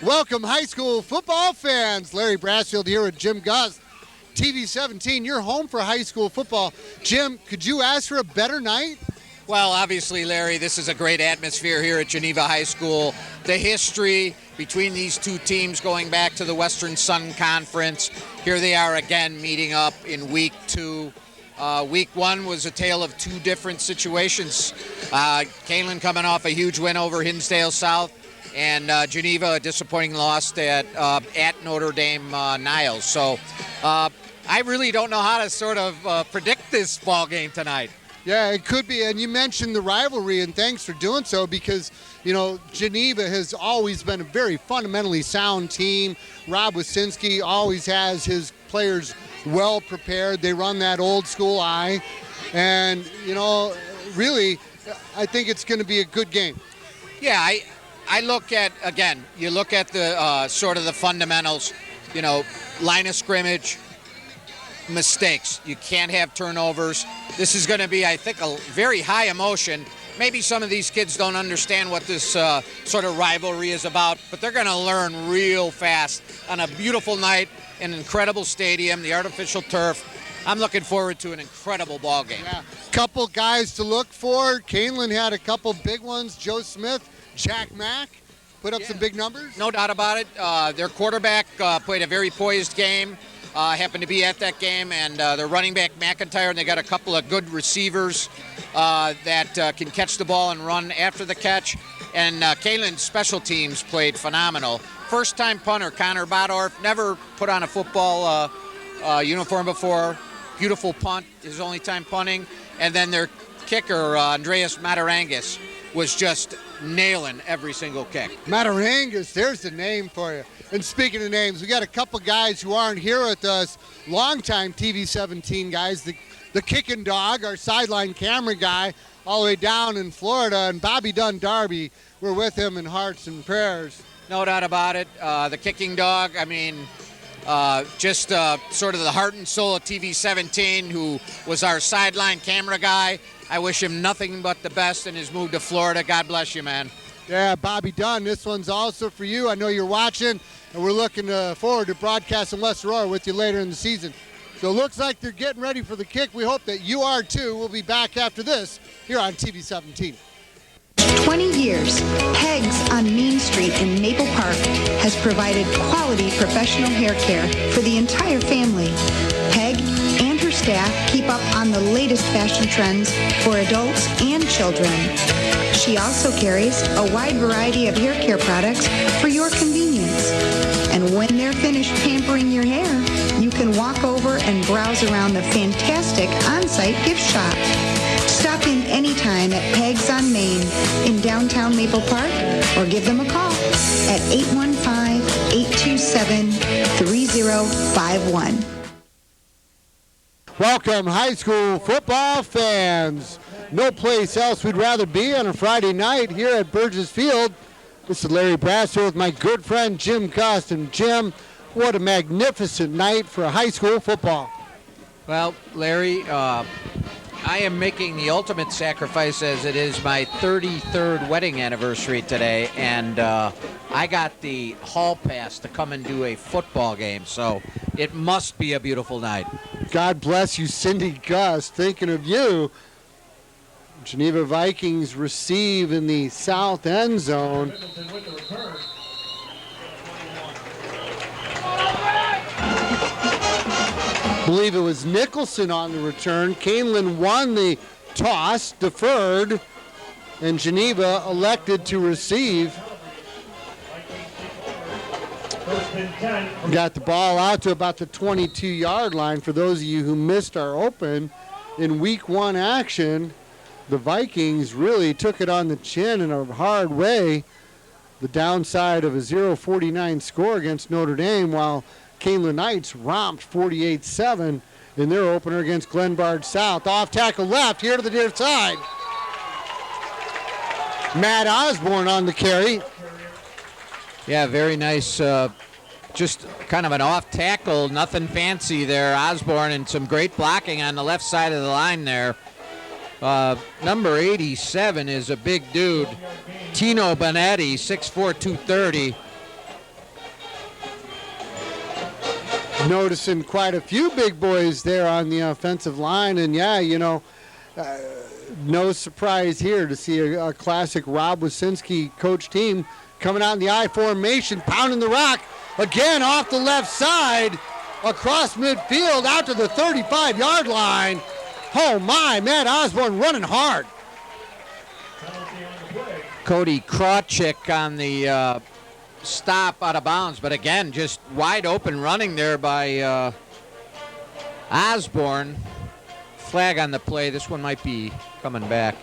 Welcome, high school football fans. Larry Brassfield here with Jim Gus. TV 17, you're home for high school football. Jim, could you ask for a better night? Well, obviously, Larry, this is a great atmosphere here at Geneva High School. The history between these two teams going back to the Western Sun Conference. Here they are again meeting up in week 2. Week 1 was a tale of two different situations. Kaneland coming off a huge win over Hinsdale South, and Geneva a disappointing loss at Notre Dame Niles. So I really don't know how to sort of predict this ball game tonight. Yeah, it could be, and you mentioned the rivalry, and thanks for doing so because, you know, Geneva has always been a very fundamentally sound team. Rob Wasinski always has his players well prepared. They run that old school eye, and, you know, really, I think it's going to be a good game. Yeah, I look at, again, you look at the sort of the fundamentals, you know, line of scrimmage, mistakes. You can't have turnovers. This is going to be, I think, a very high emotion. Maybe some of these kids don't understand what this sort of rivalry is about, but they're going to learn real fast on a beautiful night, an incredible stadium, the artificial turf. I'm looking forward to an incredible ball game. Yeah. Couple guys to look for. Kaneland had a couple big ones. Joe Smith, Jack Mack put up some big numbers. No doubt about it. Their quarterback played a very poised game. Happened to be at that game, and their running back McIntyre, and they got a couple of good receivers that can catch the ball and run after the catch. And Kaneland's special teams played phenomenal. First-time punter Connor Bodorf, never put on a football uniform before. Beautiful punt, his only time punting. And then their kicker, Andreas Matarangas, was just nailing every single kick. Matarangas, there's the name for you. And speaking of names, we got a couple guys who aren't here with us, longtime TV 17 guys, the kicking dog, our sideline camera guy, all the way down in Florida, and Bobby Dunn Darby. We're with him in hearts and prayers. No doubt about it. The kicking dog, I mean, just sort of the heart and soul of TV 17, who was our sideline camera guy. I wish him nothing but the best in his move to Florida. God bless you, man. Yeah, Bobby Dunn, this one's also for you. I know you're watching, and we're looking forward to broadcasting West Aurora with you later in the season. So it looks like they're getting ready for the kick. We hope that you are too. We'll be back after this here on TV 17. 20 years, Peg's on Main Street in Maple Park has provided quality professional hair care for the entire family. Peg and her staff keep up on the latest fashion trends for adults and children. She also carries a wide variety of hair care products for your convenience. And when they're finished pampering your hair, you can walk over and browse around the fantastic on-site gift shop. Stop in anytime at Peg's on Main in downtown Maple Park or give them a call at 815-827-3051. Welcome, high school football fans. No place else we'd rather be on a Friday night here at Burgess Field. This is Larry Brassfield with my good friend Jim Gus. And Jim, what a magnificent night for high school football. Well, Larry, I am making the ultimate sacrifice as it is my 33rd wedding anniversary today, and I got the hall pass to come and do a football game, so it must be a beautiful night. God bless you, Cindy Gus. Thinking of you. Geneva Vikings receive in the south end zone. Believe it was Nicholson on the return. Kaneland won the toss, deferred, and Geneva elected to receive. Got the ball out to about the 22-yard line. For those of you who missed our open, in week 1 action, the Vikings really took it on the chin in a hard way. The downside of a 0-49 score against Notre Dame, while Kaneland Knights romped 48-7 in their opener against Glenbard South. Off tackle left, here to the near side. Matt Osborne on the carry. Yeah, very nice. Just kind of an off tackle, nothing fancy there. Osborne and some great blocking on the left side of the line there. Number 87 is a big dude. Tino Bonetti, 6'4", 230. Noticing quite a few big boys there on the offensive line. And, yeah, no surprise here to see a classic Rob Wasinski coach team coming out in the I formation, pounding the rock again off the left side, across midfield, out to the 35-yard line. Oh, my, Matt Osborne running hard. Cody Krawczyk on the stop out of bounds, but again, just wide open running there by Osborne. Flag on the play. This one might be coming back.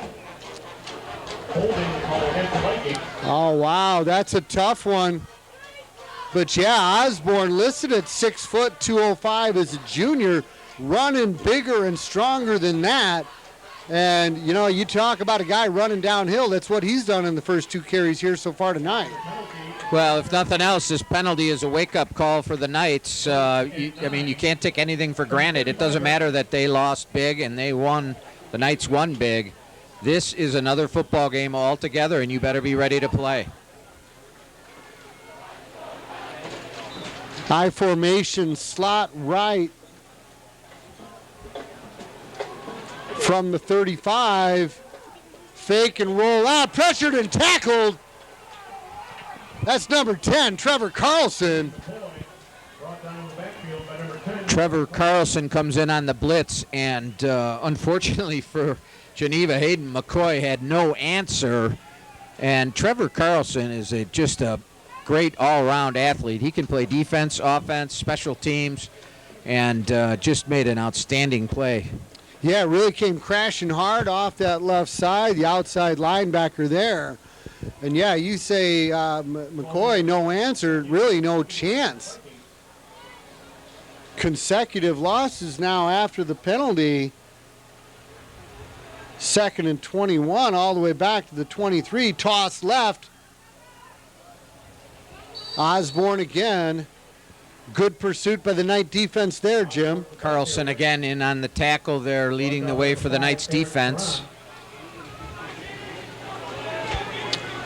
Oh, wow, that's a tough one. But, yeah, Osborne listed at 6 foot 205 as a junior, running bigger and stronger than that. And, you talk about a guy running downhill. That's what he's done in the first 2 carries here so far tonight. Well, if nothing else, this penalty is a wake-up call for the Knights. You can't take anything for granted. It doesn't matter that they lost big and they won. The Knights won big. This is another football game altogether, and you better be ready to play. High formation, slot right from the 35. Fake and roll out, pressured and tackled. That's number 10, Trevor Carlson. Trevor Carlson comes in on the blitz, and unfortunately for Geneva, Hayden McCoy had no answer. And Trevor Carlson is just a great all-around athlete. He can play defense, offense, special teams, and just made an outstanding play. Yeah, really came crashing hard off that left side, the outside linebacker there. And, yeah, you say McCoy, no answer, really no chance. Consecutive losses now after the penalty. 2nd and 21 all the way back to the 23. Toss left. Osborne again. Good pursuit by the Knight defense there, Jim. Carlson again in on the tackle there, leading the way for the Knights defense.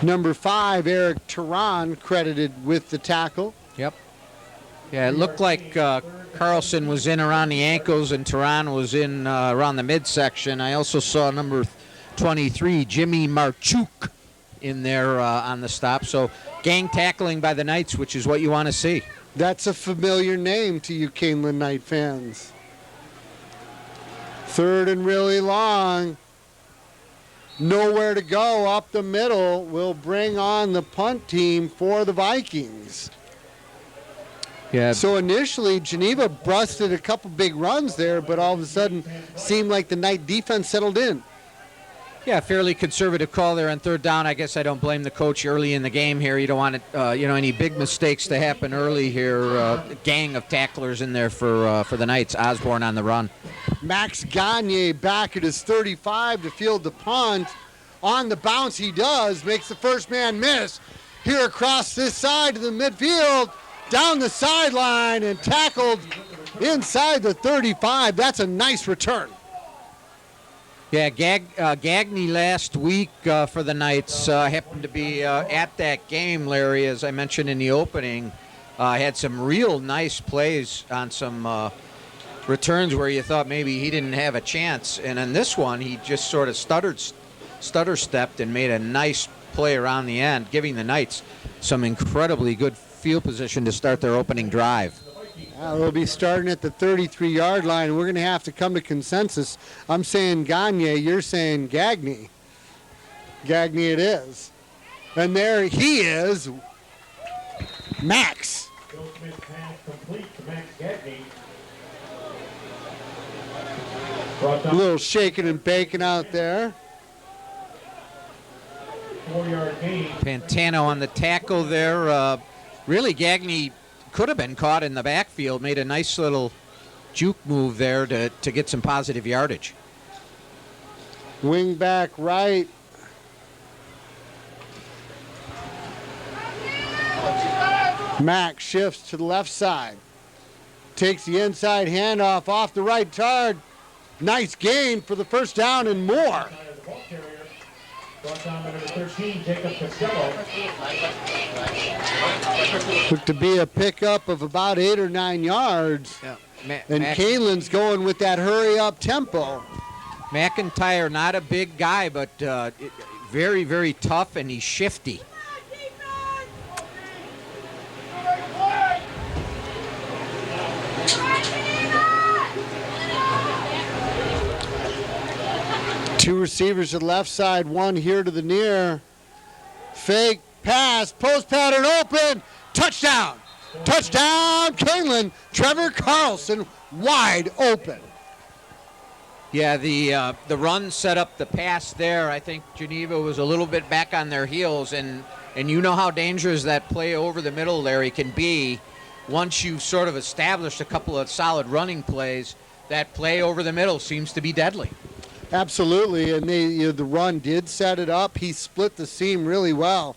Number 5, Eric Turan, credited with the tackle. Yep. Yeah, it looked like Carlson was in around the ankles and Turan was in around the midsection. I also saw number 23, Jimmy Marchuk, in there on the stop. So gang tackling by the Knights, which is what you want to see. That's a familiar name to you Kaneland Knight fans. 3rd and really long. Nowhere to go up the middle. Will bring on the punt team for the Vikings. Yeah. So initially, Geneva busted a couple big runs there, but all of a sudden seemed like the Knight defense settled in. Yeah, fairly conservative call there on 3rd down. I guess I don't blame the coach early in the game here. You don't want it, any big mistakes to happen early here. Gang of tacklers in there for the Knights. Osborne on the run. Max Gagne back at his 35 to field the punt. On the bounce he does, makes the first man miss. Here across this side to the midfield, down the sideline and tackled inside the 35. That's a nice return. Yeah, Gagne last week for the Knights happened to be at that game, Larry, as I mentioned in the opening. Had some real nice plays on some returns where you thought maybe he didn't have a chance. And in this one, he just sort of stutter-stepped and made a nice play around the end, giving the Knights some incredibly good field position to start their opening drive. We'll be starting at the 33-yard line. We're going to have to come to consensus. I'm saying Gagne. You're saying Gagne. Gagne it is. And there he is. Max. A little shaking and baking out there. 4-yard gain. Pantano on the tackle there. Really, Gagne could have been caught in the backfield, made a nice little juke move there to get some positive yardage. Wing back right. Max shifts to the left side. Takes the inside handoff off the right guard. Nice gain for the first down and more. Looked to be a pickup of about 8 or 9 yards. Yeah. And Kaneland's going with that hurry-up tempo. McIntyre, not a big guy, but very, very tough, and he's shifty. Two receivers to the left side, one here to the near. Fake pass, post pattern open, touchdown. Touchdown, Kaneland. Trevor Carlson wide open. Yeah, the run set up the pass there. I think Geneva was a little bit back on their heels, and you know how dangerous that play over the middle, Larry, can be. Once you've sort of established a couple of solid running plays, that play over the middle seems to be deadly. Absolutely, and the run did set it up. He split the seam really well.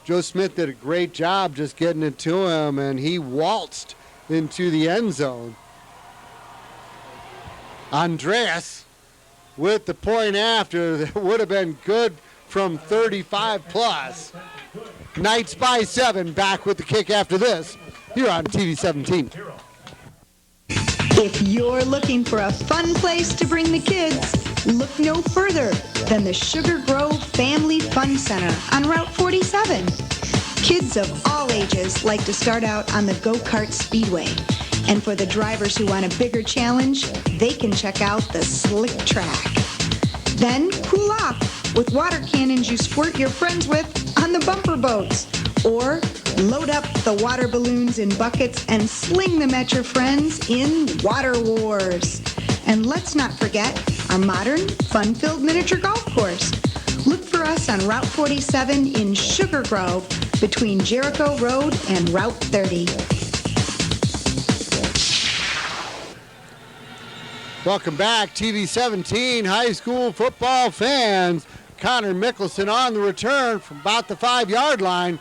Joe Smith did a great job just getting it to him, and he waltzed into the end zone. Andreas with the point after that would have been good from 35 plus. Knights by 7, back with the kick after this here on TV 17. If you're looking for a fun place to bring the kids, look no further than the Sugar Grove Family Fun Center on Route 47. Kids of all ages like to start out on the go-kart speedway. And for the drivers who want a bigger challenge, they can check out the slick track. Then cool off with water cannons you squirt your friends with on the bumper boats. Or load up the water balloons in buckets and sling them at your friends in Water Wars. And let's not forget our modern, fun-filled miniature golf course. Look for us on Route 47 in Sugar Grove between Jericho Road and Route 30. Welcome back, TV 17 high school football fans. Connor Mickelson on the return from about the 5-yard line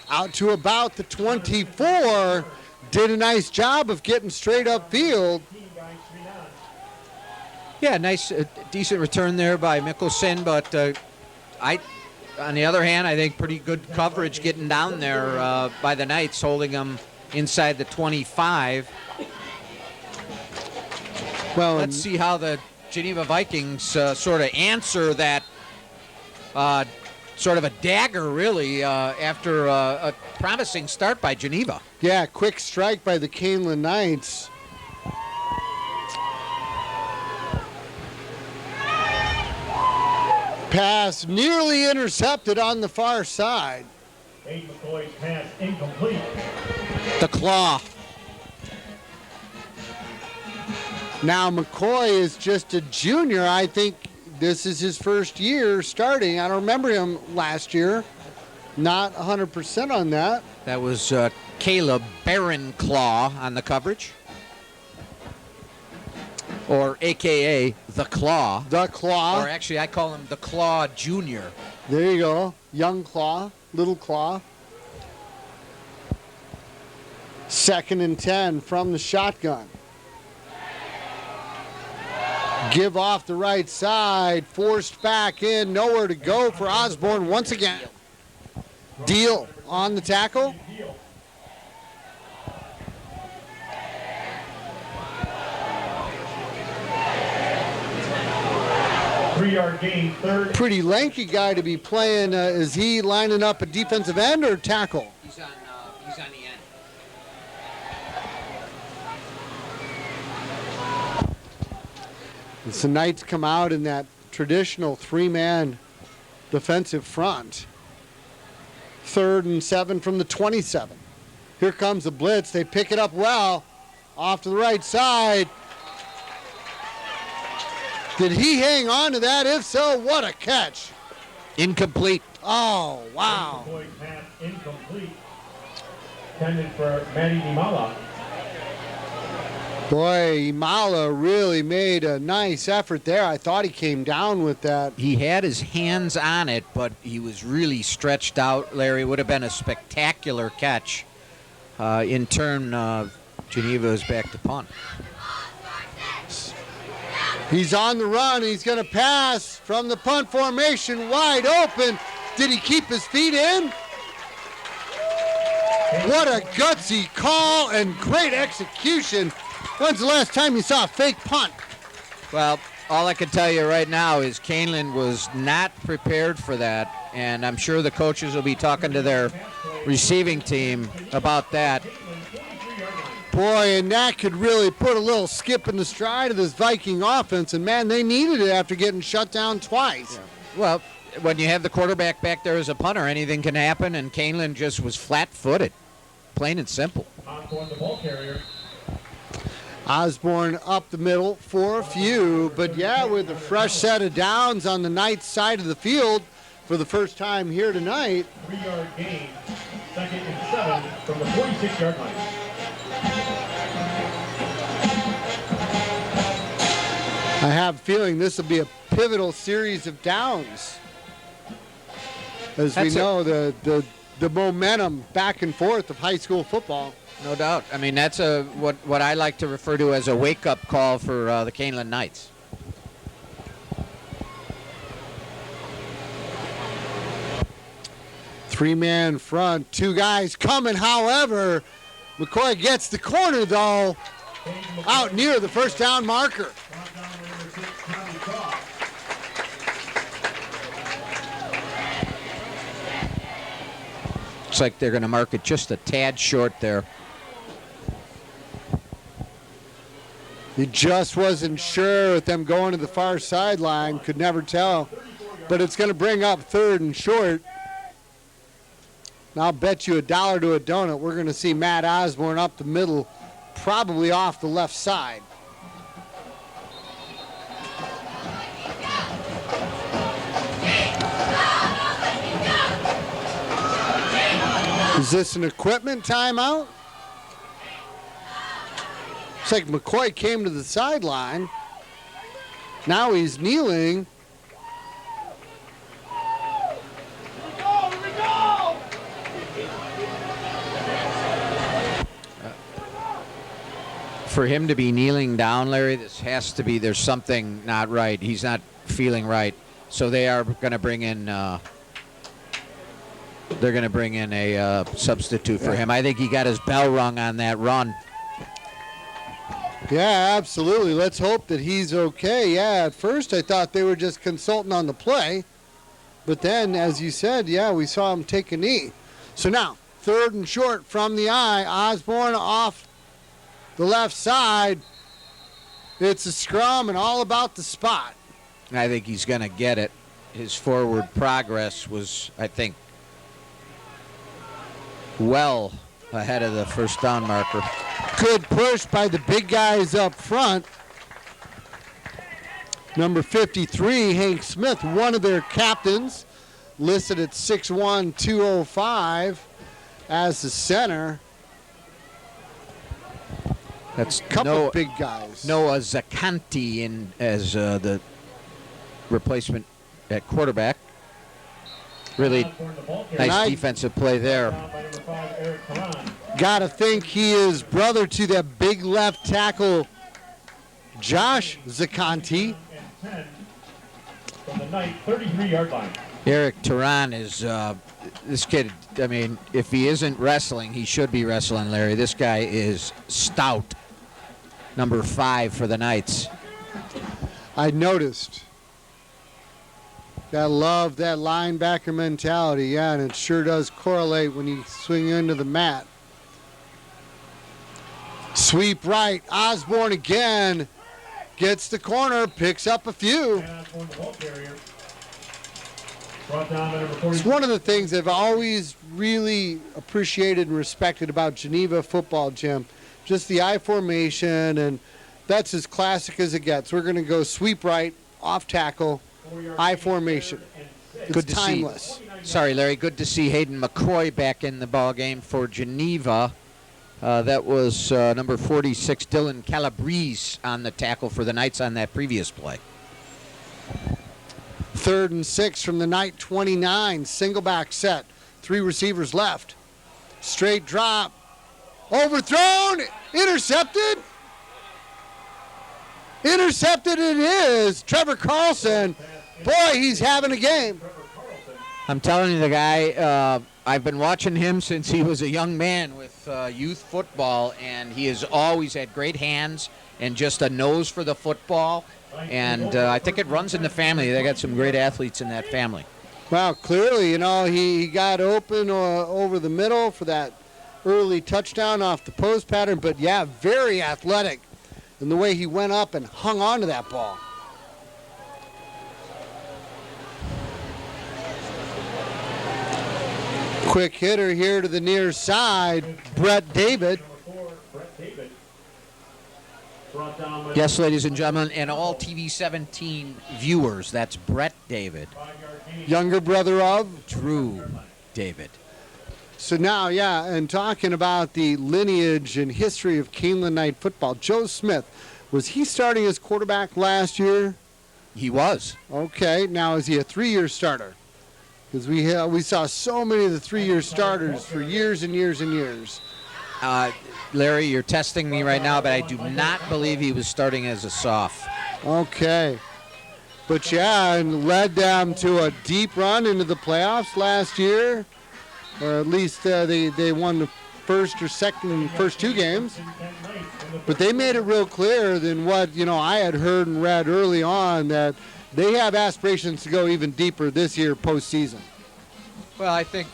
out to about the 24. Did a nice job of getting straight upfield. Yeah, nice, decent return there by Mickelson, but on the other hand, I think pretty good coverage getting down there by the Knights, holding them inside the 25. Well, let's see how the Geneva Vikings sort of answer that sort of a dagger, really, after a promising start by Geneva. Yeah, quick strike by the Kaneland Knights. Pass nearly intercepted on the far side. Abe McCoy's pass incomplete. The claw. Now McCoy is just a junior. I think this is his first year starting. I don't remember him last year. Not 100% on that. That was Caleb Barronclaw on the coverage. Or AKA The Claw. The Claw. Or actually, I call him The Claw Jr. There you go. Young Claw, little Claw. 2nd and 10 from the shotgun. Give off the right side, forced back in, nowhere to go for Osborne once again. Deal on the tackle. Three-yard gain, third. Pretty lanky guy to be playing. Is he lining up a defensive end or tackle? He's on the end. The Knights come out in that traditional 3-man defensive front. 3rd and 7 from the 27. Here comes the blitz. They pick it up well. Off to the right side. Did he hang on to that? If so, what a catch. Incomplete. Oh, wow. McCoy's pass incomplete. Intended for Matty Dimala. Boy, Imala really made a nice effort there. I thought he came down with that. He had his hands on it, but he was really stretched out, Larry. Would have been a spectacular catch. In turn, Geneva is back to punt. He's on the run. He's going to pass from the punt formation, wide open. Did he keep his feet in? What a gutsy call and great execution. When's the last time you saw a fake punt? Well, all I can tell you right now is Kaneland was not prepared for that, and I'm sure the coaches will be talking to their receiving team about that. Boy, and that could really put a little skip in the stride of this Viking offense, and man, they needed it after getting shut down twice. Yeah. Well, when you have the quarterback back there as a punter, anything can happen, and Kaneland just was flat-footed, plain and simple. Osborne up the middle for a few, but yeah, with a fresh set of downs on the Knights side of the field for the first time here tonight. 3-yard gain, 2nd and 7 from the 46-yard line. I have a feeling this will be a pivotal series of downs. As we know, the momentum back and forth of high school football. No doubt. I mean, that's what I like to refer to as a wake-up call for the Kaneland Knights. Three-man front, two guys coming. However, McCoy gets the corner, though, out near the first down marker. Looks like they're going to mark it just a tad short there. He just wasn't sure with them going to the far sideline. Could never tell. But it's going to bring up 3rd and short. And I'll bet you $1 to a donut we're going to see Matt Osborne up the middle, probably off the left side. Is this an equipment timeout? Looks like McCoy came to the sideline. Now he's kneeling. For him to be kneeling down, Larry, this has to be, there's something not right. He's not feeling right. So they are going to bring in a substitute for him. I think he got his bell rung on that run. Yeah, absolutely. Let's hope that he's okay. Yeah, at first I thought they were just consulting on the play. But then, as you said, yeah, we saw him take a knee. So now, 3rd and short from the eye. Osborne off the left side. It's a scrum and all about the spot. I think he's going to get it. His forward progress was, I think, well ahead of the first down marker. Good push by the big guys up front. Number 53, Hank Smith, one of their captains, listed at 6'1", 205 as the center. That's a couple of big guys. Noah Zacanti in as the replacement at quarterback. Really nice defensive play there. Got to think he is brother to that big left tackle, Josh Zacanti. From the 33-yard line. Eric Turan is this kid. I mean, if he isn't wrestling, he should be wrestling, Larry. This guy is stout. Number 5 for the Knights. I noticed. I love that linebacker mentality, yeah, and it sure does correlate when you swing into the mat. Sweep right, Osborne again, gets the corner, picks up a few. It's one of the things I've always really appreciated and respected about Geneva football, Jim. Just the I formation, and that's as classic as it gets. We're going to go sweep right, off tackle, I formation. Good to timeless. Sorry, Larry. Good to see Hayden McCoy back in the ball game for Geneva. That was number 46, Dylan Calabrese, on the tackle for the Knights on that previous play. 3rd and 6 from the Knight 29. Single back set. 3 receivers left. Straight drop. Overthrown. Intercepted. Intercepted it is. Trevor Carlson. Boy, he's having a game. I'm telling you, the guy, I've been watching him since he was a young man with youth football, and he has always had great hands and just a nose for the football. And I think it runs in the family. They got some great athletes in that family. Well, clearly, he got open over the middle for that early touchdown off the post pattern. But, yeah, very athletic in the way he went up and hung on to that ball. Quick hitter here to the near side, Brett David. Yes, ladies and gentlemen, and all TV 17 viewers, that's Brett David. Younger brother of Drew David. So now, yeah, and talking about the lineage and history of Kaneland Knight football, Joe Smith, was he starting as quarterback last year? He was. Okay, now is he a 3-year starter? Because we saw so many of the 3-year starters for years and years and years. Larry, you're testing me right now, but I do not believe he was starting as a soph. Okay. But yeah, and led them to a deep run into the playoffs last year. Or at least they won the first 2 games. But they made it real clear than what, I had heard and read early on, that they have aspirations to go even deeper this year postseason. Well, I think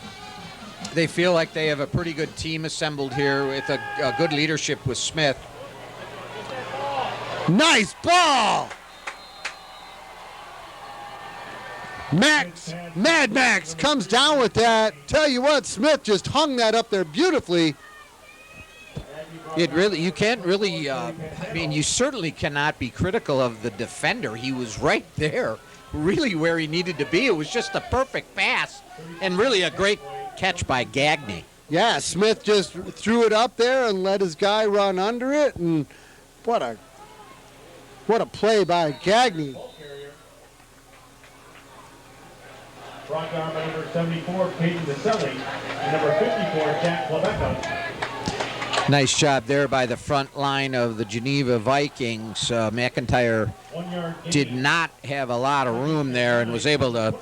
they feel like they have a pretty good team assembled here with a good leadership with Smith. Nice ball! Mad Max comes down with that. Tell you what, Smith just hung that up there beautifully. You can't really, you certainly cannot be critical of the defender. He was right there, really where he needed to be. It was just a perfect pass and really a great catch by Gagne. Yeah, Smith just threw it up there and let his guy run under it, and what a play by Gagne. Brought down by number 74, Peyton DeSelli, and number 54, Jack Clavecca. Nice job there by the front line of the Geneva Vikings. McIntyre did not have a lot of room there and was able to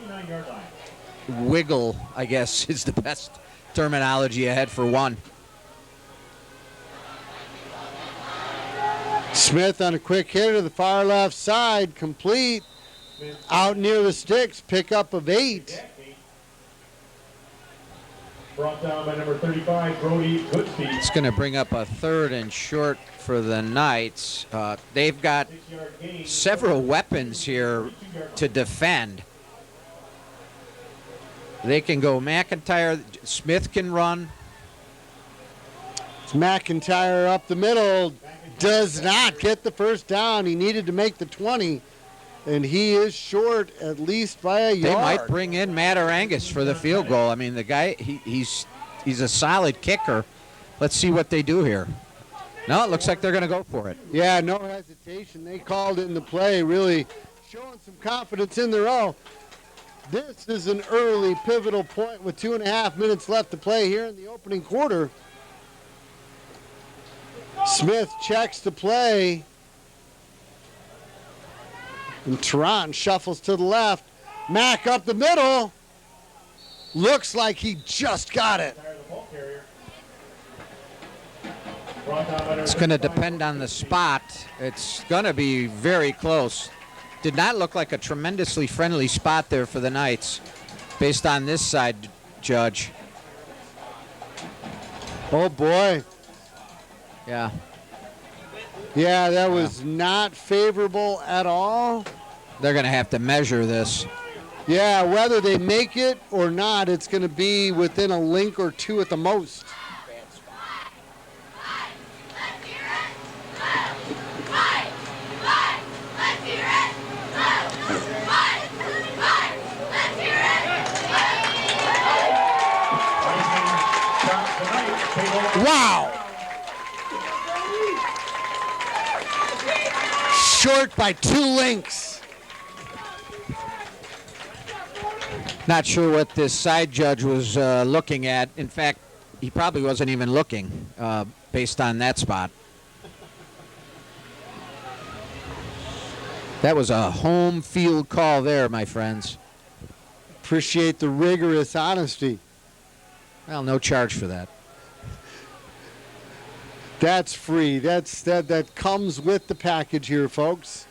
wiggle, I guess is the best terminology ahead for one. Smith on a quick hit to the far left side, complete. Out near the sticks, pickup of 8. Brought down by number 35, Brody Goodspeed. It's going to bring up a 3rd and short for the Knights. They've got several weapons here to defend. They can go McIntyre. Smith can run. It's McIntyre up the middle. Does not get the first down. He needed to make the 20. And he is short at least by a yard. They might bring in Matt Orangus for the field goal. I mean, the guy, he's a solid kicker. Let's see what they do here. No, it looks like they're going to go for it. Yeah, no hesitation. They called it in the play, really showing some confidence in their own. This is an early pivotal point with 2.5 minutes left to play here in the opening quarter. Smith checks the play. And Tehran shuffles to the left. Mack up the middle. Looks like he just got it. It's going to depend on the spot. It's going to be very close. Did not look like a tremendously friendly spot there for the Knights based on this side, Judge. Oh, boy. Yeah. Yeah, that was not favorable at all. They're going to have to measure this. Yeah, whether they make it or not, it's going to be within a link or 2 at the most. Wow! Short by 2 links. Not sure what this side judge was looking at. In fact, he probably wasn't even looking based on that spot. That was a home field call there, my friends. Appreciate the rigorous honesty. Well, no charge for that. That's free. That comes with the package here, folks.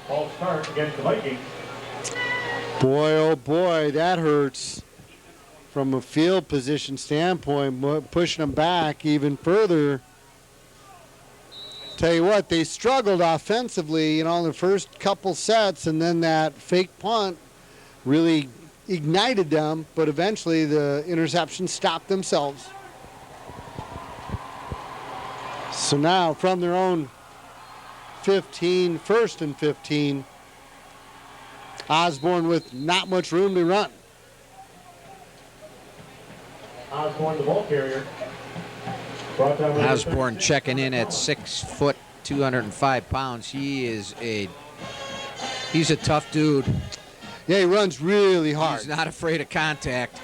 Ball start against the Vikings. Boy, oh boy, that hurts. From a field position standpoint, pushing them back even further. Tell you what, they struggled offensively, in the first couple sets, and then that fake punt really ignited them, but eventually the interception stopped themselves. So now from their own 15, first and 15, Osborne with not much room to run. Osborne, the ball carrier. Osborne checking in at 6 foot, 205 pounds. He's a tough dude. Yeah, he runs really hard. He's not afraid of contact.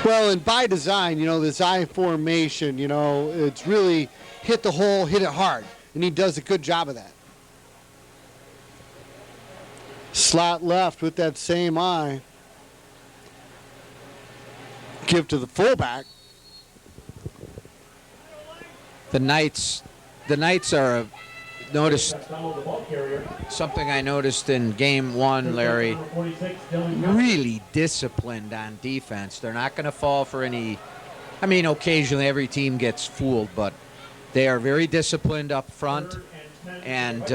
Well, and by design, this I formation, it's really hit the hole, hit it hard. And he does a good job of that. Slot left with that same eye. Give to the fullback. The Knights are noticed something I noticed in game one, Larry. Really disciplined on defense. They're not going to fall for any. I mean, occasionally every team gets fooled, but they are very disciplined up front and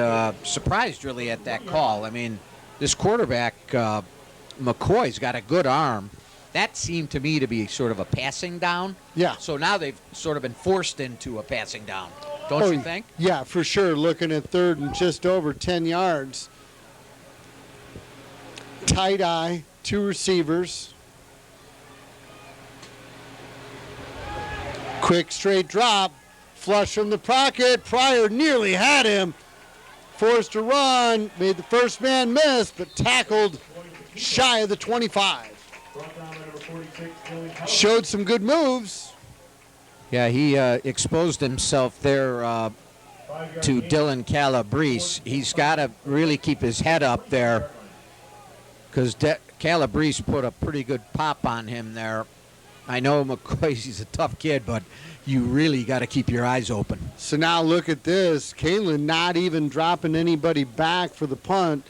surprised really at that call. I mean, this quarterback, McCoy's got a good arm. That seemed to me to be sort of a passing down. Yeah. So now they've sort of been forced into a passing down. Don't you think? Yeah, for sure. Looking at third and just over 10 yards. Tight eye, 2 receivers. Quick straight drop. Flush from the pocket. Pryor nearly had him. Forced to run. Made the first man miss, but tackled shy of the 25. Showed some good moves. Yeah, he exposed himself there to Dylan Calabrese. He's got to really keep his head up there because Calabrese put a pretty good pop on him there. I know McCoy's a tough kid, but you really got to keep your eyes open. So now look at this. Kaneland not even dropping anybody back for the punt.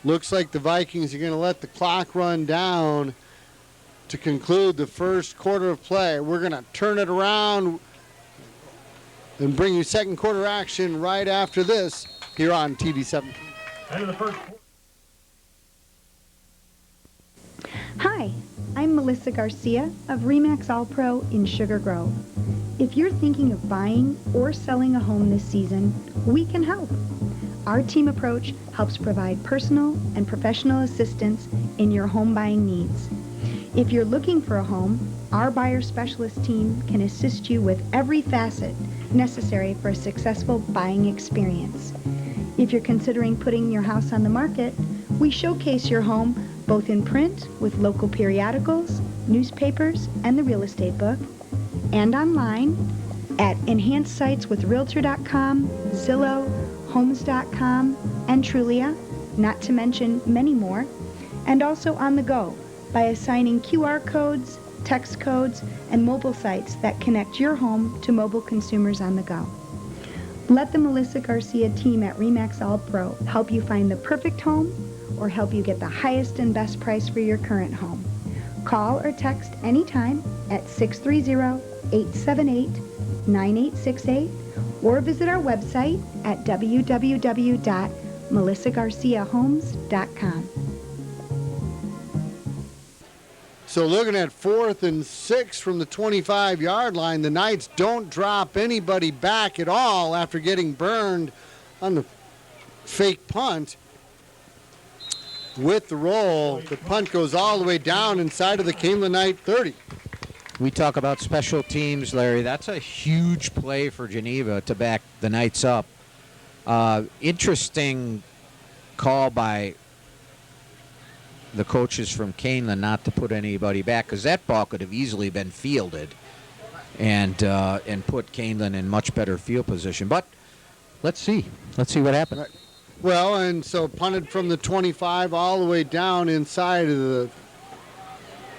Looks like the Vikings are going to let the clock run down to conclude the first quarter of play. We're going to turn it around and bring you second quarter action right after this here on TV17. End of the first. Hi, I'm Melissa Garcia of Remax All Pro in Sugar Grove. If you're thinking of buying or selling a home this season, we can help. Our team approach helps provide personal and professional assistance in your home buying needs. If you're looking for a home, our buyer specialist team can assist you with every facet necessary for a successful buying experience. If you're considering putting your house on the market, we showcase your home both in print with local periodicals, newspapers, and the real estate book, and online at enhanced sites with Realtor.com, Zillow, Homes.com, and Trulia, not to mention many more, and also on the go by assigning QR codes, text codes, and mobile sites that connect your home to mobile consumers on the go. Let the Melissa Garcia team at Remax All Pro help you find the perfect home or help you get the highest and best price for your current home. Call or text anytime at 630-878-9868 or visit our website at www.melissagarciahomes.com. So looking at 4th and 6 from the 25-yard line, the Knights don't drop anybody back at all after getting burned on the fake punt. With the roll, the punt goes all the way down inside of the Kaneland Knight 30. We talk about special teams, Larry. That's a huge play for Geneva to back the Knights up. Interesting call by the coaches from Kaneland not to put anybody back because that ball could have easily been fielded. and put Kaneland in much better field position. But let's see what happens. Right. Well, and so punted from the 25 all the way down inside of the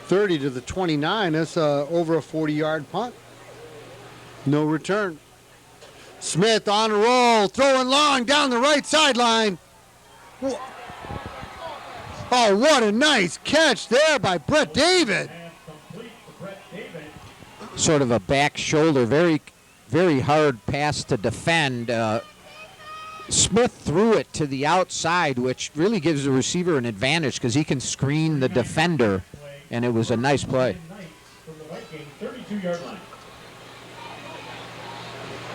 30 to the 29. That's over a 40-yard punt. No return. Smith on a roll, throwing long down the right sideline. Oh, what a nice catch there by Brett David. Sort of a back shoulder, very, very hard pass to defend. Smith threw it to the outside, which really gives the receiver an advantage because he can screen the defender, and it was a nice play.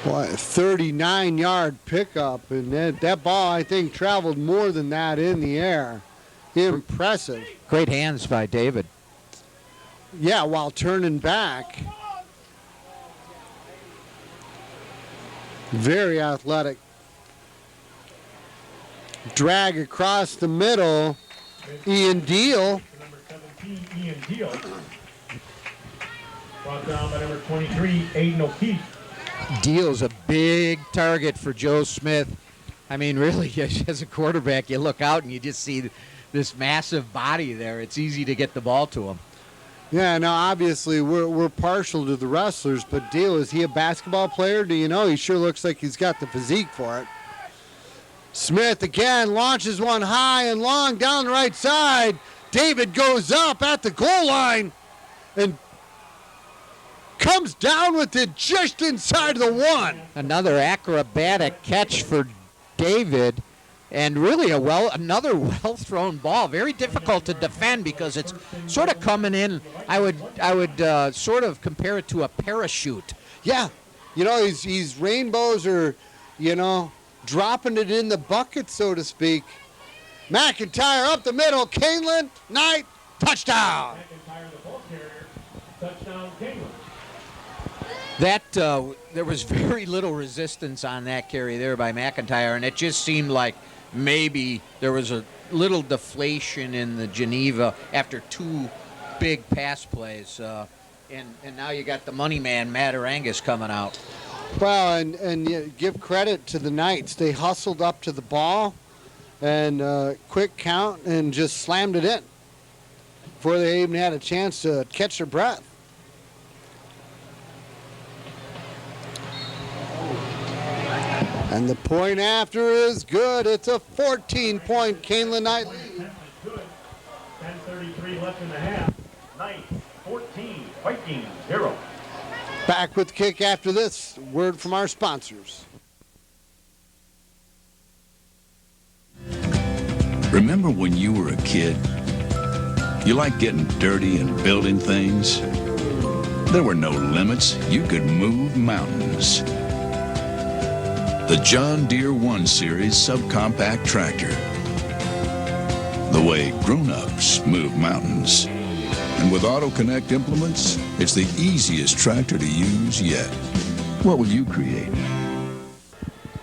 Boy, 39-yard pickup, and that ball, I think, traveled more than that in the air. Impressive. Great hands by David. Yeah, while turning back. Very athletic. Drag across the middle. Ian Deal. Number 17, Ian Deal. Brought down by number 23, Aiden O'Keefe. Deal's a big target for Joe Smith. I mean, really, as a quarterback, you look out and you just see this massive body there. It's easy to get the ball to him. Yeah, now obviously we're partial to the wrestlers, but Deal, is he a basketball player? Do you know? He sure looks like he's got the physique for it. Smith again launches one high and long down the right side. David goes up at the goal line and comes down with it just inside the one. Another acrobatic catch for David, and really another well-thrown ball. Very difficult to defend because it's sort of coming in. I would sort of compare it to a parachute. Yeah, you know, he's rainbows are, you know, dropping it in the bucket, so to speak. McIntyre up the middle. Kaneland Knight, touchdown. McIntyre, the ball carrier, touchdown Kaneland. That there was very little resistance on that carry there by McIntyre, and it just seemed like maybe there was a little deflation in the Geneva after two big pass plays. And now you got the money man, Matarangas, coming out. Well, and give credit to the Knights. They hustled up to the ball and quick count and just slammed it in before they even had a chance to catch their breath. And the point after is good. It's a 14-point Kaneland Knight lead. 10:33 left in the half. Knights 14, Vikings 0. Back with the kick after this. Word from our sponsors. Remember when you were a kid? You liked getting dirty and building things? There were no limits. You could move mountains. The John Deere 1 Series subcompact tractor. The way grown-ups move mountains. And with AutoConnect implements, it's the easiest tractor to use yet. What will you create?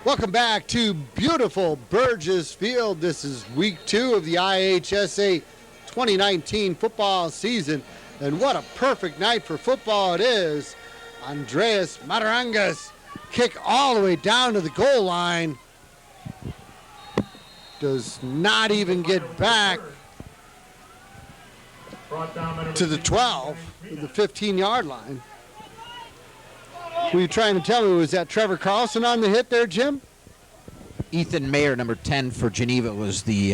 Welcome back to beautiful Burgess Field. This is week 2 of the IHSA 2019 football season. And what a perfect night for football it is. Andreas Matarangas, kick all the way down to the goal line. Does not even get back to the 12, the 15-yard line. Were you trying to tell me, was that Trevor Carlson on the hit there, Jim? Ethan Mayer, number 10 for Geneva, was the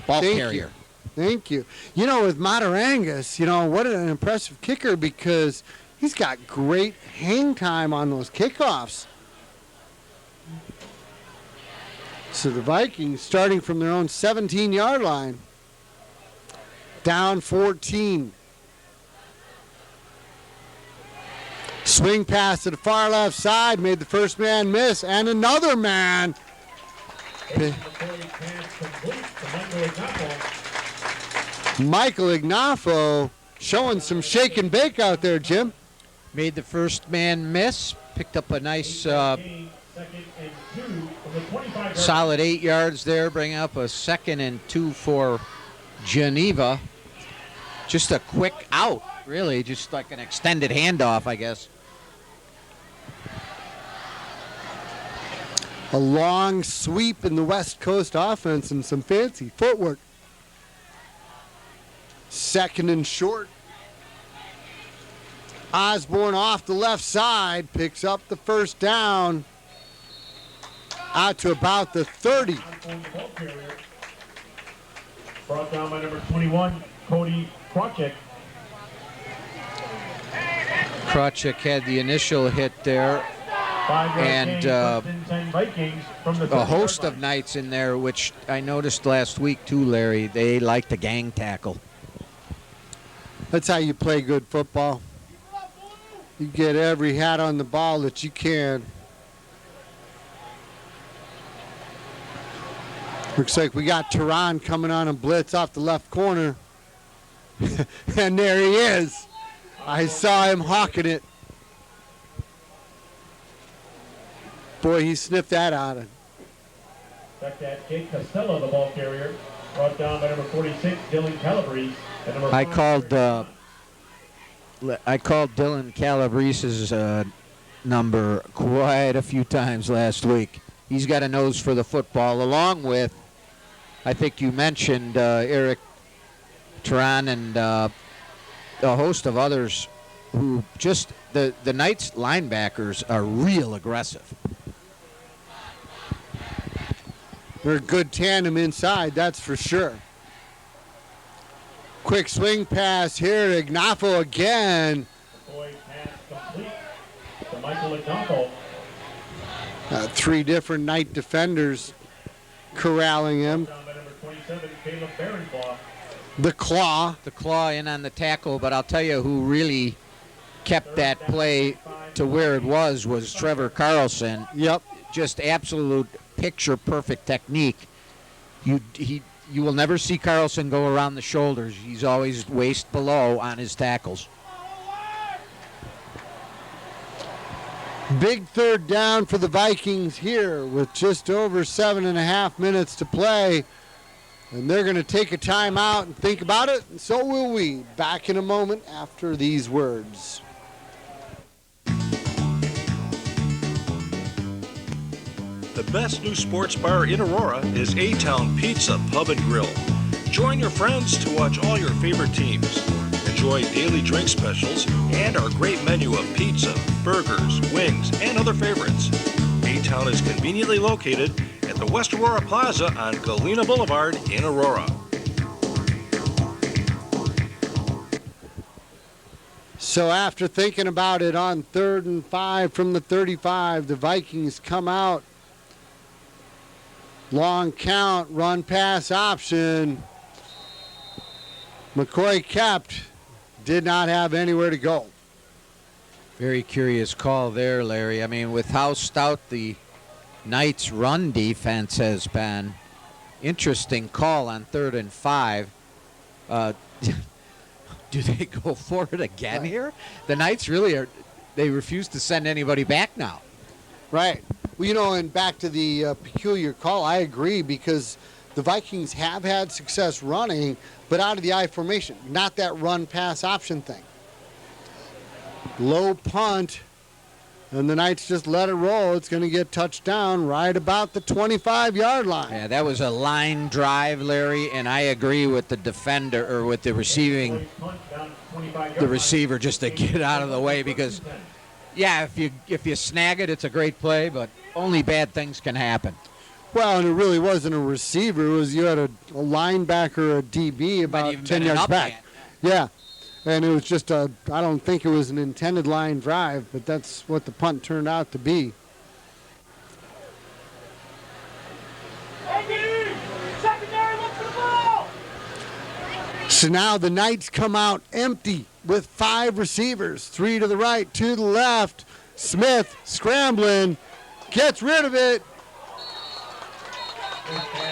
ball carrier. Thank you. You know, with Matarangas, you know, what an impressive kicker because he's got great hang time on those kickoffs. So the Vikings starting from their own 17-yard line. Down 14. Swing pass to the far left side, made the first man miss, and another man. Michael Ignafo showing some shake and bake out there, Jim. Made the first man miss, picked up a nice solid 8 yards there, bringing up a 2nd and 2 for Geneva. Just a quick out, really, just like an extended handoff, I guess. A long sweep in the West Coast offense and some fancy footwork. Second and short. Osborne off the left side, picks up the first down. Out to about the 30. Brought down by number 21, Cody Krawczyk. Krawczyk had the initial hit there. And a host of Knights in there, which I noticed last week too, Larry. They like to gang tackle. That's how you play good football. You get every hat on the ball that you can. Looks like we got Tehran coming on a blitz off the left corner. And there he is. I saw him hawking it. Boy, he sniffed that out of. Back at Jake Costello, the ball carrier. Brought down by number 46, Dylan Calabrese. And number I called Dylan Calabrese's number quite a few times last week. He's got a nose for the football, along with, I think you mentioned Eric Tehran and a host of others who just, the Knights linebackers are real aggressive. They're a good tandem inside, that's for sure. Quick swing pass here, Ignafo again. Boy pass complete to Michael Ignafo. Three different Knight defenders corralling him. Down by number 27, Caleb Barenclaw. The claw. The claw in on the tackle, but I'll tell you who really kept that play to where it was Trevor Carlson. Yep. Just absolute picture-perfect technique. You will never see Carlson go around the shoulders. He's always waist below on his tackles. Big third down for the Vikings here with just over 7.5 minutes to play. And they're going to take a timeout and think about it, and so will we. Back in a moment after these words. The best new sports bar in Aurora is A-Town Pizza Pub and Grill. Join your friends to watch all your favorite teams. Enjoy daily drink specials and our great menu of pizza, burgers, wings, and other favorites. A-Town is conveniently located at the West Aurora Plaza on Galena Boulevard in Aurora. So after thinking about it on 3rd and 5 from the 35, the Vikings come out. Long count, run pass option. McCoy kept, did not have anywhere to go. Very curious call there, Larry. I mean, with how stout the Knights' run defense has been, interesting call on 3rd and 5. Do they go for it again here? The Knights really are, they refuse to send anybody back now. Right. Well, you know, and back to the peculiar call, I agree, because the Vikings have had success running, but out of the I formation, not that run-pass option thing. Low punt, and the Knights just let it roll. It's going to get touched down right about the 25-yard line. Yeah, that was a line drive, Larry, and I agree with the defender, or with the receiving, the receiver, just to get out of the way, because, yeah, if you snag it, it's a great play, but only bad things can happen. Well, and it really wasn't a receiver. It was you had a linebacker or a DB about 10 yards back. Yeah, and it was just I don't think it was an intended line drive, but that's what the punt turned out to be. So now the Knights come out empty with 5 receivers, 3 to the right, 2 to the left. Smith scrambling, gets rid of it.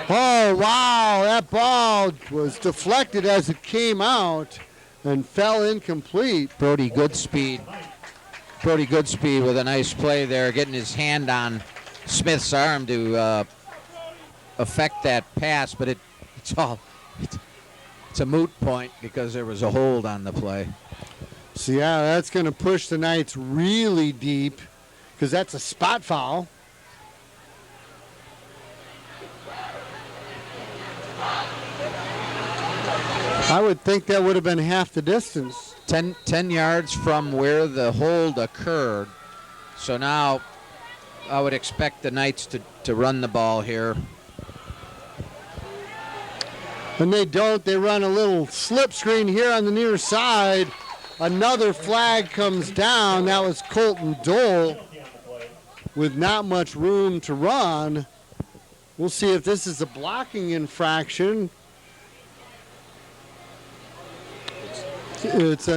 Oh, wow, that ball was deflected as it came out and fell incomplete. Brody Goodspeed with a nice play there, getting his hand on Smith's arm to affect that pass, but it's a moot point because there was a hold on the play. So, yeah, that's going to push the Knights really deep because that's a spot foul. I would think that would have been half the distance. 10 yards from where the hold occurred. So now I would expect the Knights to run the ball here. And they don't. They run a little slip screen here on the near side. Another flag comes down. That was Colton Dole with not much room to run. We'll see if this is a blocking infraction. It's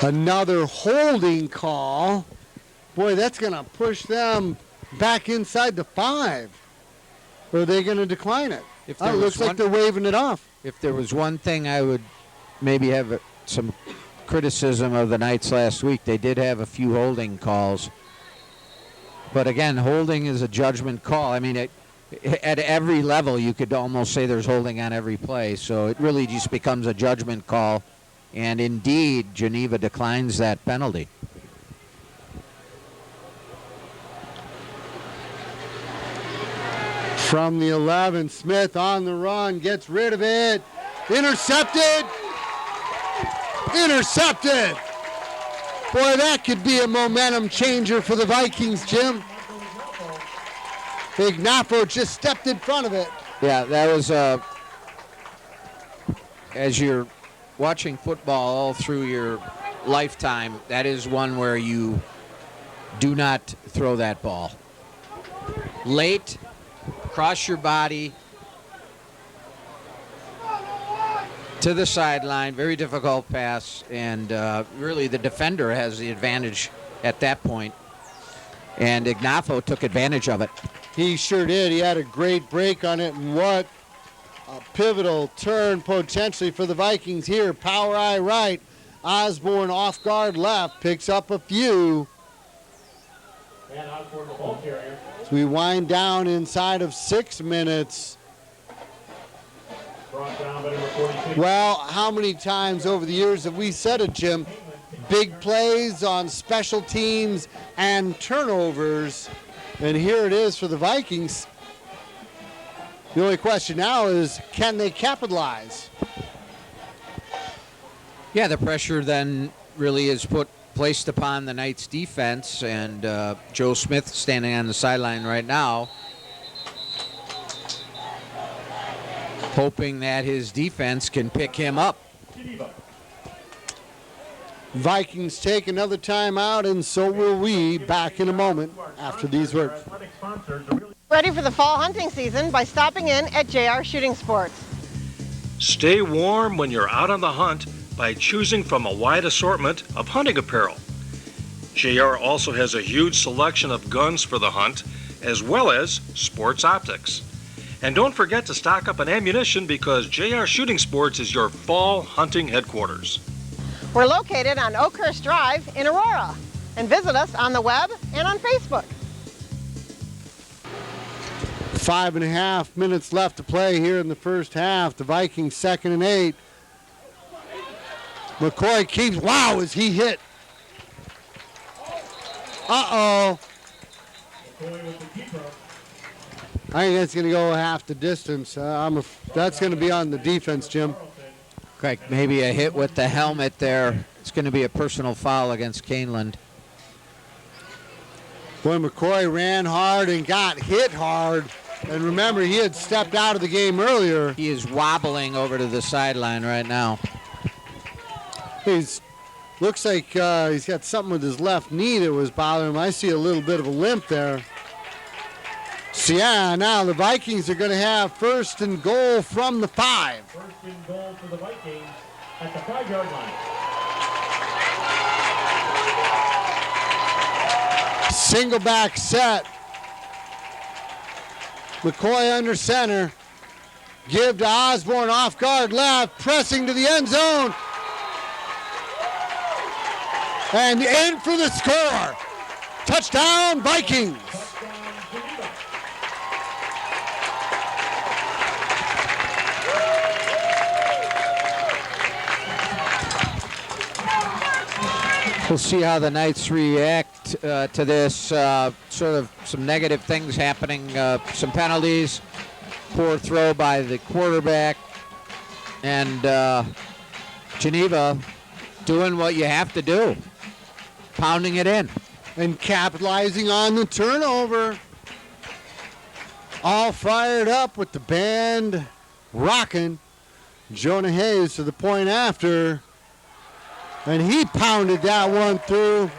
another holding call. Boy, that's going to push them back inside the 5. Or are they going to decline it? It looks like they're waving it off. If there was one thing I would maybe have some criticism of the Knights last week, they did have a few holding calls. But again, holding is a judgment call. I mean, at every level, you could almost say there's holding on every play. So it really just becomes a judgment call. And indeed, Geneva declines that penalty. From the 11, Smith on the run, gets rid of it. Intercepted. Intercepted. Boy, that could be a momentum changer for the Vikings, Jim. Ignafo just stepped in front of it. Yeah, that was, as you're watching football all through your lifetime, that is one where you do not throw that ball. Late, cross your body to the sideline, very difficult pass, and really the defender has the advantage at that point, and Ignafo took advantage of it. He sure did. He had a great break on it, and what a pivotal turn potentially for the Vikings here. Power eye right, Osborne off guard left, picks up a few. And Osborne, the ball carrier. As we wind down inside of 6 minutes. Brought down by number 46. Well, how many times over the years have we said it, Jim? Big plays on special teams and turnovers. And here it is for the Vikings. The only question now is, can they capitalize? Yeah, the pressure then really is placed upon the Knights defense, and Joe Smith standing on the sideline right now, hoping that his defense can pick him up. Vikings take another timeout, and so will we. Back in a moment after these words. Ready for the fall hunting season by stopping in at JR Shooting Sports. Stay warm when you're out on the hunt by choosing from a wide assortment of hunting apparel. JR also has a huge selection of guns for the hunt, as well as sports optics. And don't forget to stock up on ammunition, because JR Shooting Sports is your fall hunting headquarters. We're located on Oakhurst Drive in Aurora. And visit us on the web and on Facebook. 5.5 minutes left to play here in the first half. The Vikings 2nd and 8. McCoy keeps, wow, is he hit? Uh-oh. I think that's going to go half the distance. That's going to be on the defense, Jim. Craig, maybe a hit with the helmet there. It's going to be a personal foul against Kaneland. Boy, McCoy ran hard and got hit hard. And remember, he had stepped out of the game earlier. He is wobbling over to the sideline right now. Looks like he's got something with his left knee that was bothering him. I see a little bit of a limp there. So yeah, now the Vikings are going to have 1st and goal from the 5. 1st and goal for the Vikings at the 5-yard line. Single back set. McCoy under center. Give to Osborne off guard left. Pressing to the end zone. And in for the score. Touchdown, Vikings. We'll see how the Knights react to this. Sort of some negative things happening, some penalties, poor throw by the quarterback, and Geneva doing what you have to do, pounding it in. And capitalizing on the turnover. All fired up with the band rocking. Jonah Hayes to the point after. And he pounded that one through.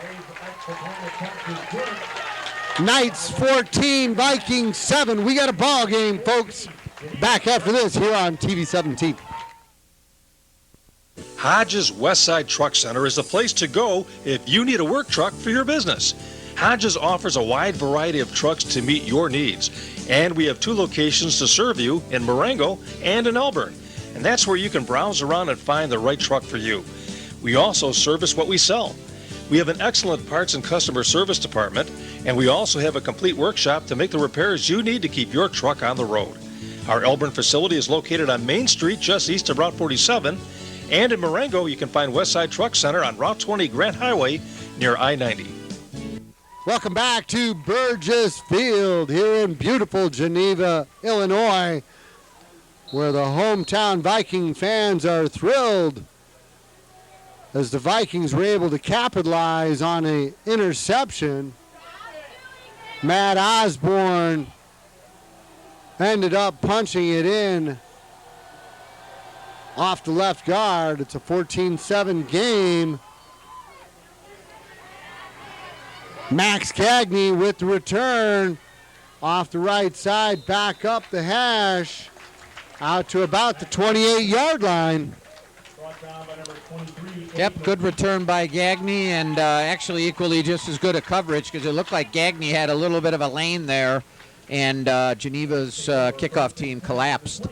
Knights 14, Vikings 7. We got a ball game, folks. Back after this here on TV 17. Hodges Westside Truck Center is the place to go if you need a work truck for your business. Hodges offers a wide variety of trucks to meet your needs. And we have 2 locations to serve you in Marengo and in Elburn. And that's where you can browse around and find the right truck for you. We also service what we sell. We have an excellent parts and customer service department, and we also have a complete workshop to make the repairs you need to keep your truck on the road. Our Elburn facility is located on Main Street, just east of Route 47, and in Marengo, you can find Westside Truck Center on Route 20 Grant Highway near I-90. Welcome back to Burgess Field here in beautiful Geneva, Illinois, where the hometown Viking fans are thrilled as the Vikings were able to capitalize on an interception. Matt Osborne ended up punching it in off the left guard. It's a 14-7 game. Max Cagney with the return off the right side, back up the hash, out to about the 28-yard line. Yep, good return by Gagne, and actually equally just as good a coverage because it looked like Gagne had a little bit of a lane there, and Geneva's kickoff team collapsed.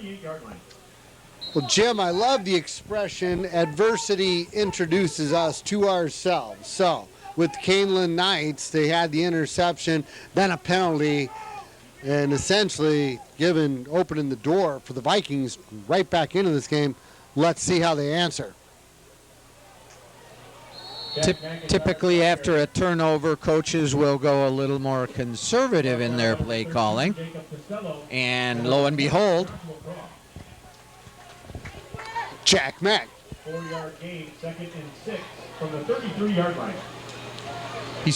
Well, Jim, I love the expression, adversity introduces us to ourselves. So, with the Kaneland Knights, they had the interception, then a penalty, and essentially opening the door for the Vikings right back into this game. Let's see how they answer. Typically after a turnover, coaches will go a little more conservative in their play calling. And lo and behold, Jack Mack. 4-yard gain, 2nd and 6 from the 33-yard line. he's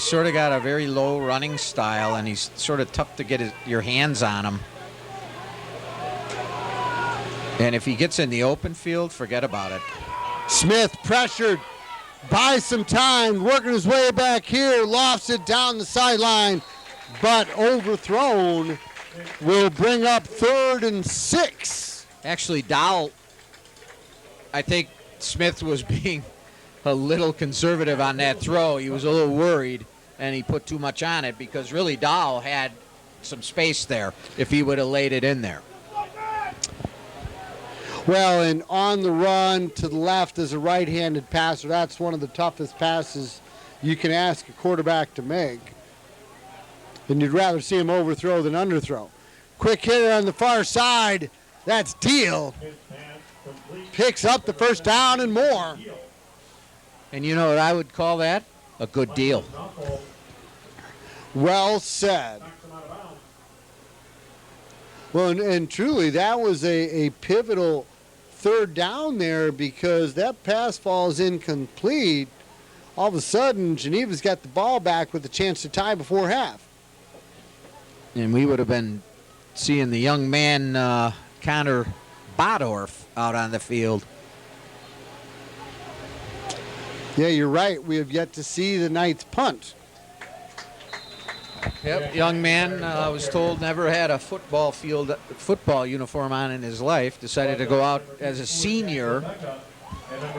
sort of got a very low running style, and he's sort of tough to get your hands on him. And if he gets in the open field, forget about it. Smith pressured, buys some time, working his way back here, lofts it down the sideline, but overthrown. Will bring up 3rd and 6. Actually, Dowell, I think Smith was being a little conservative on that throw. He was a little worried, and he put too much on it because really Dowell had some space there if he would have laid it in there. Well, and on the run to the left as a right-handed passer, that's one of the toughest passes you can ask a quarterback to make. And you'd rather see him overthrow than underthrow. Quick hitter on the far side. That's Deal. Picks up the first down and more. And you know what I would call that? A good deal. Well said. Well, and truly, that was a pivotal 3rd down there because that pass falls incomplete. All of a sudden, Geneva's got the ball back with a chance to tie before half. And we would have been seeing the young man, Connor Bodorf, out on the field. Yeah, you're right. We have yet to see the Knights punt. Yep, young man, I was told never had a football uniform on in his life. Decided to go out as a senior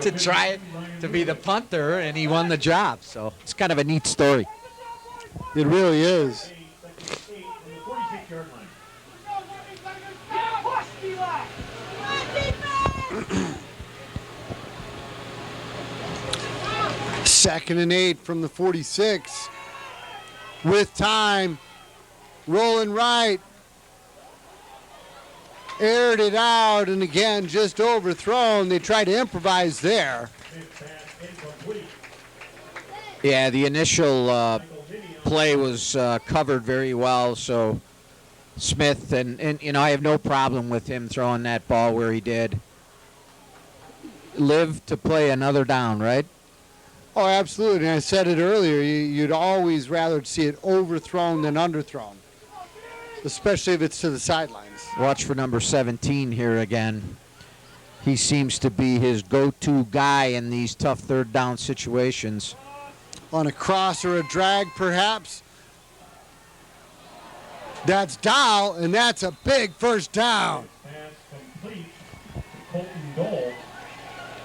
to try to be the punter, and he won the job. So it's kind of a neat story. It really is. Second and 8 from the 46. With time, rolling right, aired it out, and again, just overthrown. They tried to improvise there. Yeah, the initial play was covered very well, so Smith, and you know, I have no problem with him throwing that ball where he did. Live to play another down, right? Oh, absolutely. And I said it earlier, you'd always rather see it overthrown than underthrown, especially if it's to the sidelines. Watch for number 17 here again. He seems to be his go-to guy in these tough third down situations. On a cross or a drag, perhaps. That's Dow, and that's a big first down.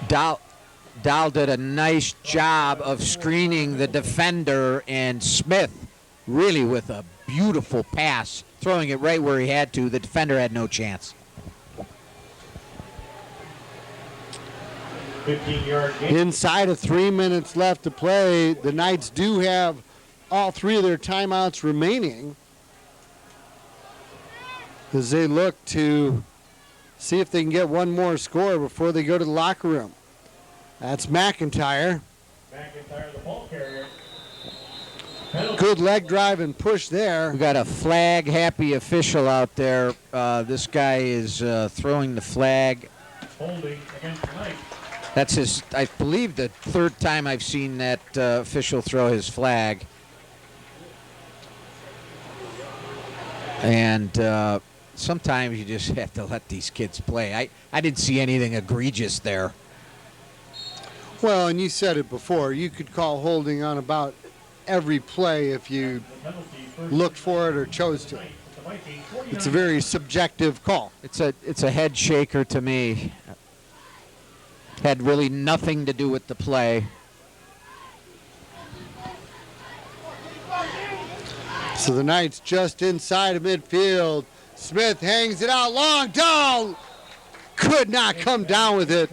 Dow did a nice job of screening the defender, and Smith really with a beautiful pass, throwing it right where he had to. The defender had no chance. 15-yard gain. Inside of 3 minutes left to play, the Knights do have all three of their timeouts remaining as they look to see if they can get one more score before they go to the locker room. That's McIntyre. McIntyre, the ball carrier. Good leg drive and push there. We got a flag-happy official out there. This guy is throwing the flag. Holding against Knight. That's his, I believe, the third time I've seen that official throw his flag. And sometimes you just have to let these kids play. I didn't see anything egregious there. Well, and you said it before, you could call holding on about every play if you looked for it or chose to. It's a very subjective call. It's a head shaker to me. Had really nothing to do with the play. So the Knights just inside of midfield. Smith hangs it out long. Dahl could not come down with it.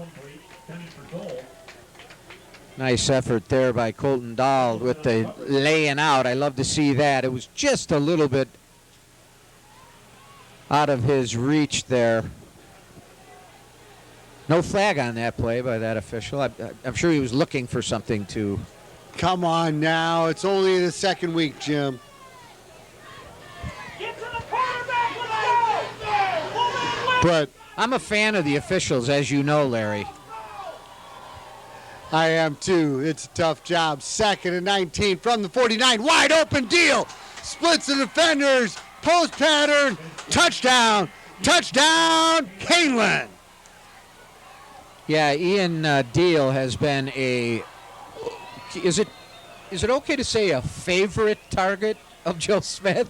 Nice effort there by Colton Dahl with the laying out. I love to see that. It was just a little bit out of his reach there. No flag on that play by that official. I'm sure he was looking for something to. Come on now. It's only the second week, Jim. But I'm a fan of the officials, as you know, Larry. I am too. It's a tough job. 2nd and 19 from the 49. Wide open deal. Splits the defenders. Post pattern. Touchdown. Touchdown. Kaneland. Yeah, Ian Deal has been a. Is it okay to say a favorite target of Joe Smith?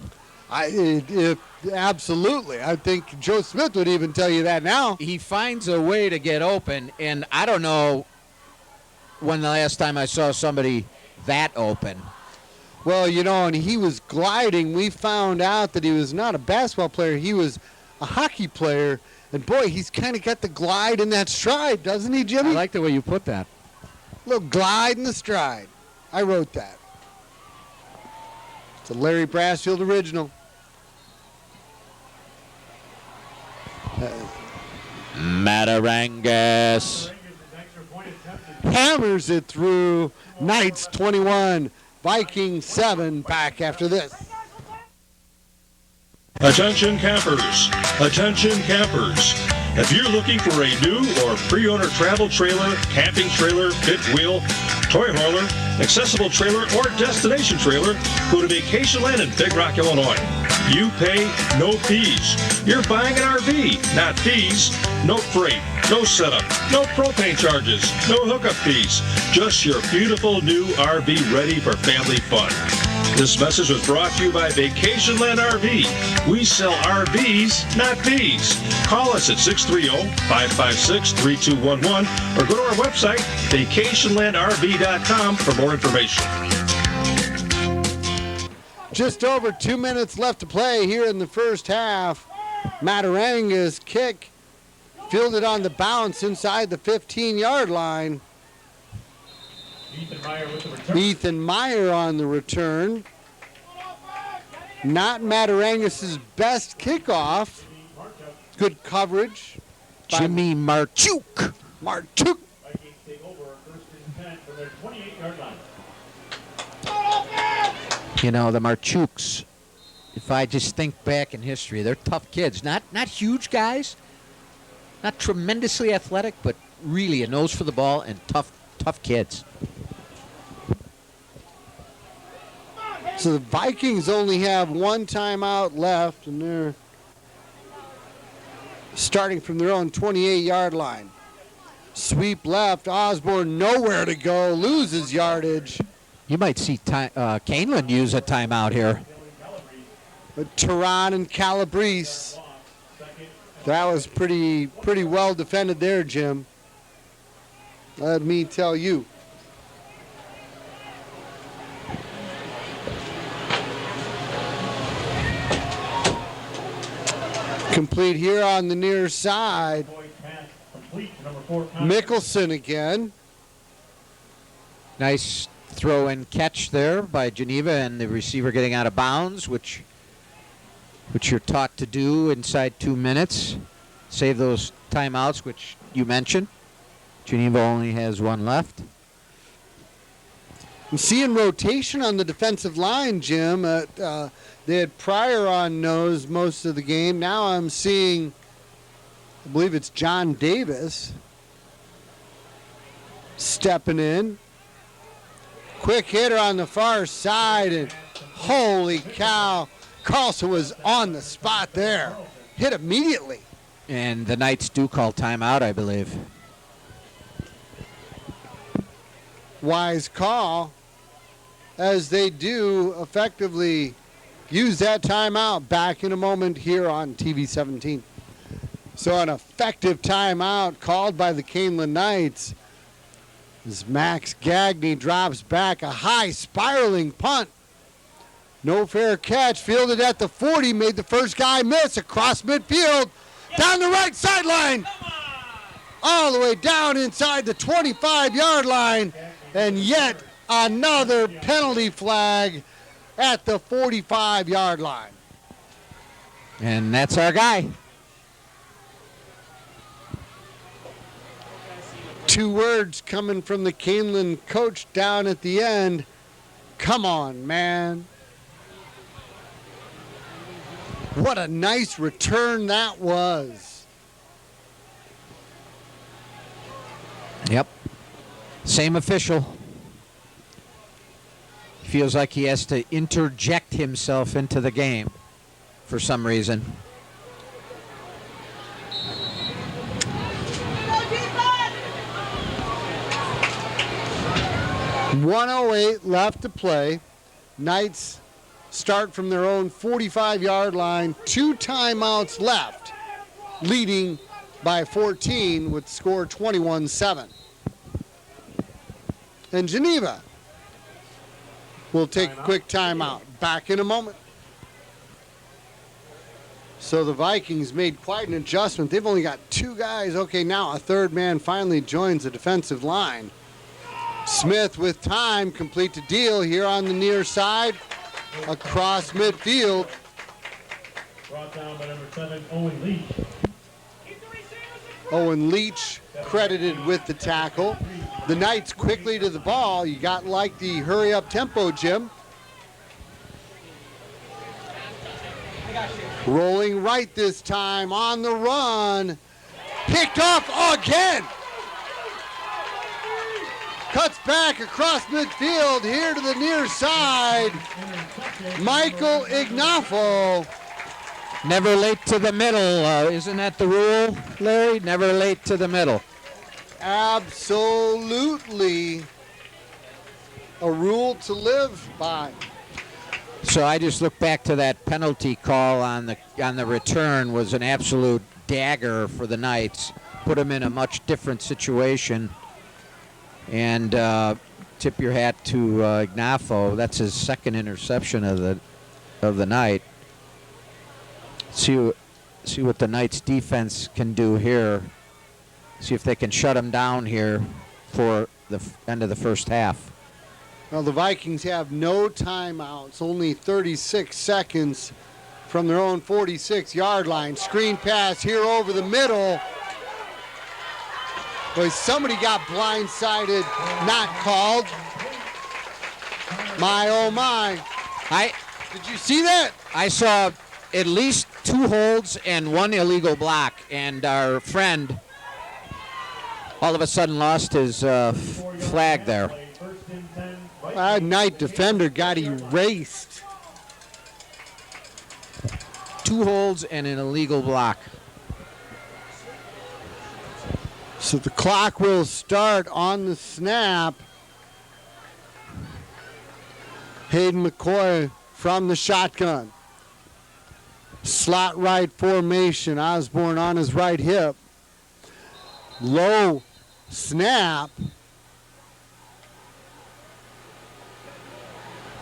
Absolutely. I think Joe Smith would even tell you that now. He finds a way to get open, and I don't know when the last time I saw somebody that open. Well, you know, and he was gliding. We found out that he was not a basketball player. He was a hockey player. And, boy, he's kind of got the glide in that stride, doesn't he, Jimmy? I like the way you put that. Little glide in the stride. I wrote that. It's a Larry Brassfield original. Matarangas Hammers it through. Knights 21, Vikings 7. Back after this. Attention campers, attention campers. If you're looking for a new or pre-owner travel trailer, camping trailer, fifth wheel, toy hauler, accessible trailer, or destination trailer, go to Vacationland in Big Rock, Illinois. You pay no fees. You're buying an RV, not fees. No freight, no setup, no propane charges, no hookup fees. Just your beautiful new RV ready for family fun. This message was brought to you by Vacationland RV. We sell RVs, not fees. Call us at 630-556-3211 or go to our website, vacationlandrv.com, for more information. Just over 2 minutes left to play here in the first half. Mataranga's kick fielded on the bounce inside the 15-yard line. Ethan Meyer on the return. Not Matarangas' best kickoff. Good coverage. Jimmy Marchuk. Marchuk. You know, the Marchuks, if I just think back in history, they're tough kids. Not huge guys, not tremendously athletic, but really a nose for the ball and tough kids. So the Vikings only have one timeout left, and they're starting from their own 28-yard line. Sweep left, Osborne nowhere to go, loses yardage. You might see Kaneland use a timeout here. Tehran and Calabrese. That was pretty well defended there, Jim. Let me tell you. Complete here on the near side. Mickelson again. Nice throw and catch there by Geneva, and the receiver getting out of bounds, which you're taught to do inside 2 minutes. Save those timeouts, which you mentioned. Geneva only has one left. I'm seeing rotation on the defensive line, Jim. They had Pryor on nose most of the game. Now I'm seeing, I believe it's John Davis stepping in. Quick hitter on the far side, and holy cow, Carlson was on the spot there. Hit immediately. And the Knights do call timeout, I believe. Wise call, as they do effectively use that timeout. Back in a moment here on TV 17. So an effective timeout called by the Kaneland Knights as Max Gagne drops back, a high spiraling punt. No fair catch, fielded at the 40, made the first guy miss across midfield, down the right sideline, all the way down inside the 25-yard line, and yet another penalty flag at the 45-yard line. And that's our guy. 2 words coming from the Kaneland coach down at the end. Come on, man. What a nice return that was. Yep. Same official. Feels like he has to interject himself into the game for some reason. .108 left to play. Knights start from their own 45-yard line. 2 timeouts left, leading by 14 with score 21-7. And Geneva will take a quick timeout. Back in a moment. So the Vikings made quite an adjustment. They've only got 2 guys. Okay, now a third man finally joins the defensive line. Smith with time, complete the deal here on the near side, across midfield. Brought down by number 7, Owen Leach. Owen Leach credited with the tackle. The Knights quickly to the ball. You got like the hurry-up tempo, Jim. Rolling right this time, on the run. Picked off again. Cuts back across midfield here to the near side. Michael Ignafo. Never late to the middle. Isn't that the rule, Larry? Never late to the middle. Absolutely a rule to live by. So I just look back to that penalty call on the return. Was an absolute dagger for the Knights. Put them in a much different situation. And tip your hat to Ignafo. That's his second interception of the night. See what the Knights defense can do here. See if they can shut him down here for the end of the first half. Well, the Vikings have no timeouts, only 36 seconds from their own 46-yard line. Screen pass here over the middle. Boy, somebody got blindsided, not called. My, oh my. Did you see that? I saw at least 2 holds and 1 illegal block, and our friend all of a sudden lost his flag there. Our Knight defender got erased. 2 holds and an illegal block. So the clock will start on the snap. Hayden McCoy from the shotgun. Slot right formation. Osborne on his right hip. Low snap.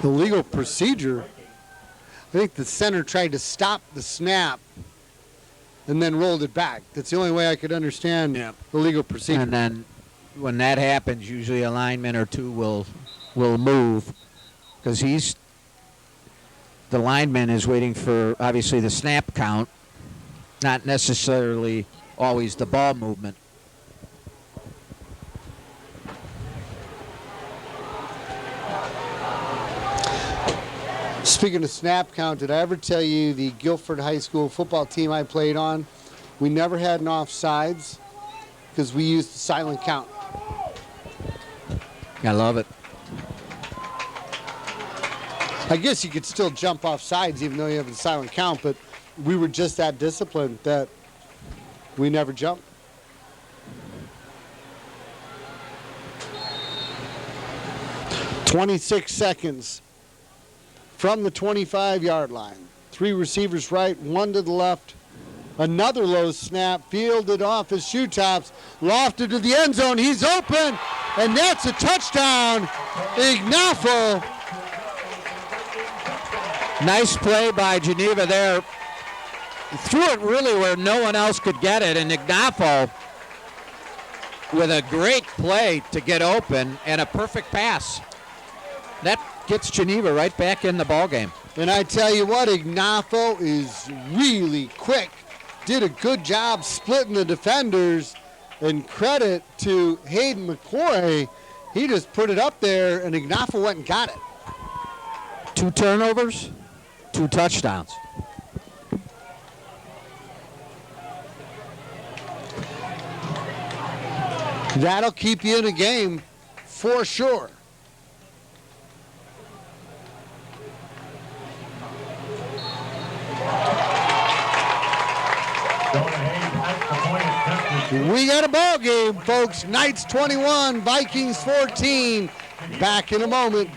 Illegal procedure. I think the center tried to stop the snap and then rolled it back. That's the only way I could understand the legal procedure. And then when that happens, usually a lineman or 2 will move, because the lineman is waiting for, obviously, the snap count, not necessarily always the ball movement. Speaking of snap count, did I ever tell you the Guilford High School football team I played on, we never had an offsides because we used the silent count. I love it. I guess you could still jump off sides even though you have a silent count, but we were just that disciplined that we never jumped. "26 seconds from the 25-yard line. 3 receivers right, 1 to the left. Another low snap, fielded off his shoe tops, lofted to the end zone. He's open, and that's a touchdown. Ignafo. Nice play by Geneva there. Threw it really where no one else could get it, and Ignafo with a great play to get open and a perfect pass. That gets Geneva right back in the ballgame. And I tell you what, Ignafo is really quick. Did a good job splitting the defenders, and credit to Hayden McCoy. He just put it up there, and Ignafo went and got it. 2 turnovers, 2 touchdowns. That'll keep you in a game for sure. We got a ball game, folks. Knights 21, Vikings 14. Back in a moment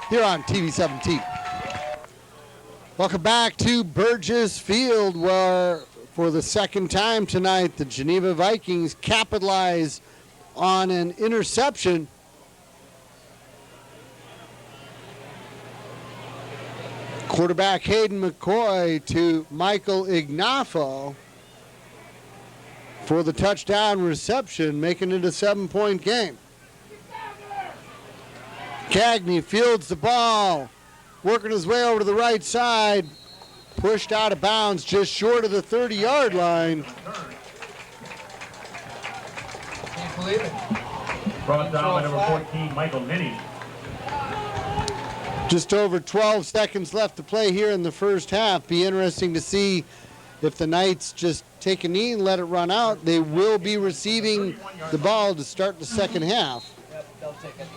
here on TV 17. Welcome back to Burgess Field, where for the second time tonight, the Geneva Vikings capitalize on an interception. Quarterback Hayden McCoy to Michael Ignafo for the touchdown reception, making it a 7-point game. Cagney fields the ball, working his way over to the right side, pushed out of bounds just short of the 30-yard line. Can't believe it. Brought down by number 14, Michael Ninney. Just over 12 seconds left to play here in the first half. Be interesting to see if the Knights just take a knee and let it run out. They will be receiving the ball to start the second half. Yep, they'll take it.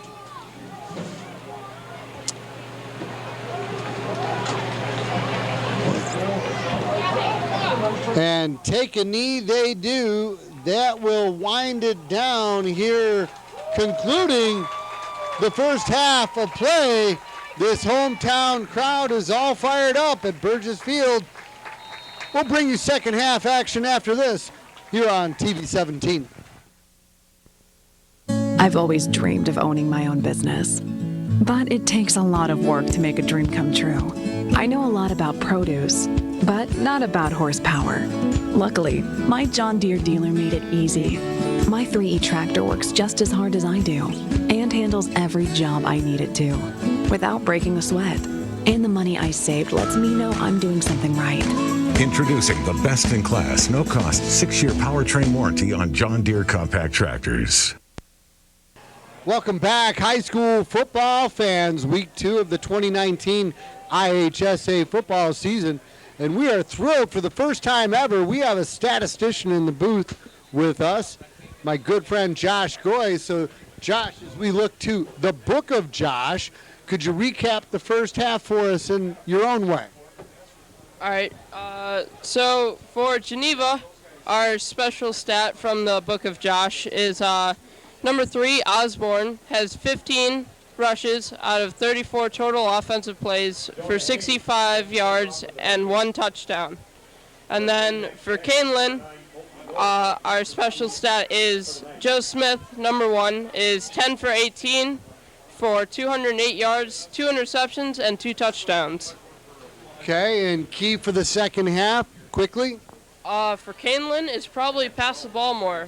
And take a knee they do. That will wind it down here, concluding the first half of play. This hometown crowd is all fired up at Burgess Field. We'll bring you second half action after this here on TV 17. I've always dreamed of owning my own business, but it takes a lot of work to make a dream come true. I know a lot about produce, but not about horsepower. Luckily, my John Deere dealer made it easy. My 3E tractor works just as hard as I do and handles every job I need it to without breaking a sweat. And the money I saved lets me know I'm doing something right. Introducing the best-in-class, no-cost 6-year powertrain warranty on John Deere compact tractors. Welcome back, high school football fans. Week 2 of the 2019 IHSA football season. And we are thrilled for the first time ever. We have a statistician in the booth with us, my good friend Josh Goy. So, Josh, as we look to the book of Josh, could you recap the first half for us in your own way? All right. So for Geneva, our special stat from the book of Josh is number 3, Osborne, has 15 rushes out of 34 total offensive plays for 65 yards and 1 touchdown. And then for Kaneland, our special stat is Joe Smith, number 1, is 10 for 18 for 208 yards, 2 interceptions, and 2 touchdowns. Okay, and key for the second half, quickly? For Kaneland, it's probably pass the ball more.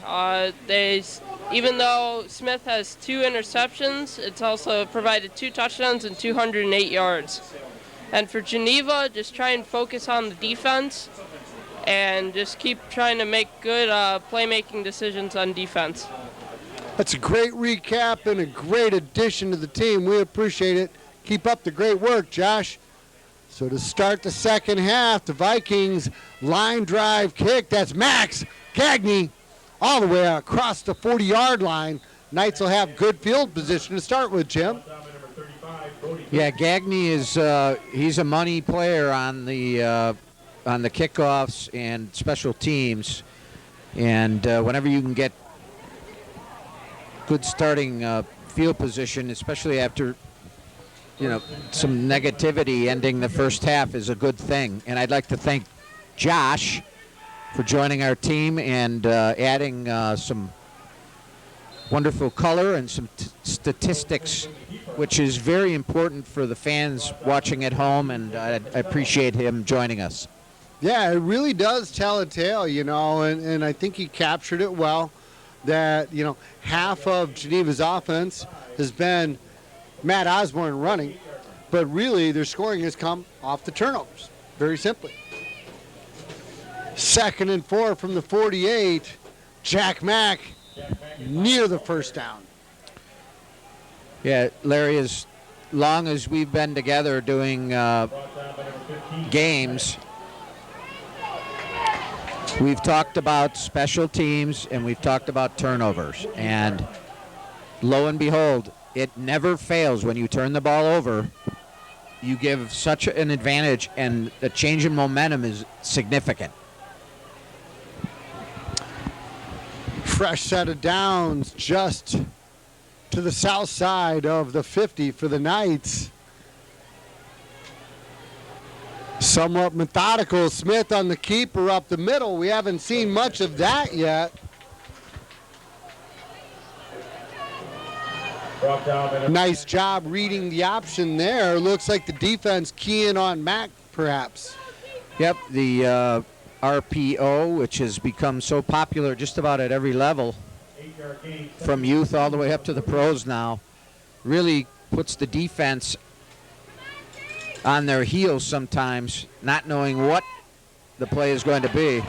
Even though Smith has 2 interceptions, it's also provided 2 touchdowns and 208 yards. And for Geneva, just try and focus on the defense and just keep trying to make good playmaking decisions on defense. That's a great recap and a great addition to the team. We appreciate it. Keep up the great work, Josh. So to start the second half, the Vikings line drive kick. That's Max Gagne all the way across the 40-yard line. Knights will have good field position to start with, Jim. Yeah, Gagne is he's a money player on the kickoffs and special teams, and whenever you can get good starting field position, especially after some negativity ending the first half, is a good thing. And I'd like to thank Josh for joining our team and adding some wonderful color and some statistics, which is very important for the fans watching at home, and I appreciate him joining us. Yeah, it really does tell a tale, and I think he captured it well, that, half of Geneva's offense has been Matt Osborne running, but really their scoring has come off the turnovers, very simply. 2nd and 4 from the 48, Jack Mack near the first down. Yeah, Larry, as long as we've been together doing games, we've talked about special teams and we've talked about turnovers. And lo and behold, it never fails. When you turn the ball over, you give such an advantage, and the change in momentum is significant. Fresh set of downs just to the south side of the 50 for the Knights. Somewhat methodical. Smith on the keeper up the middle. We haven't seen much of that yet. Nice job reading the option there. Looks like the defense keying on Mack, perhaps. Yep, the RPO, which has become so popular just about at every level, from youth all the way up to the pros now, really puts the defense on their heels sometimes, not knowing what the play is going to be.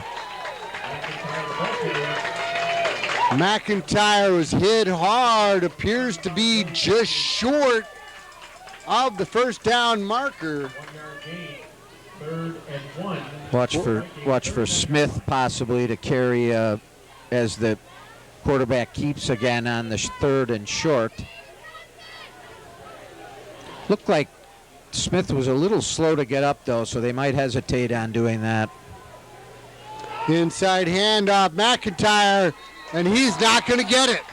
McIntyre was hit hard, appears to be just short of the first down marker. Watch for Smith possibly to carry as the quarterback keeps again on the 3rd and short. Looked like Smith was a little slow to get up though, so they might hesitate on doing that. Inside handoff, McIntyre, and he's not going to get it.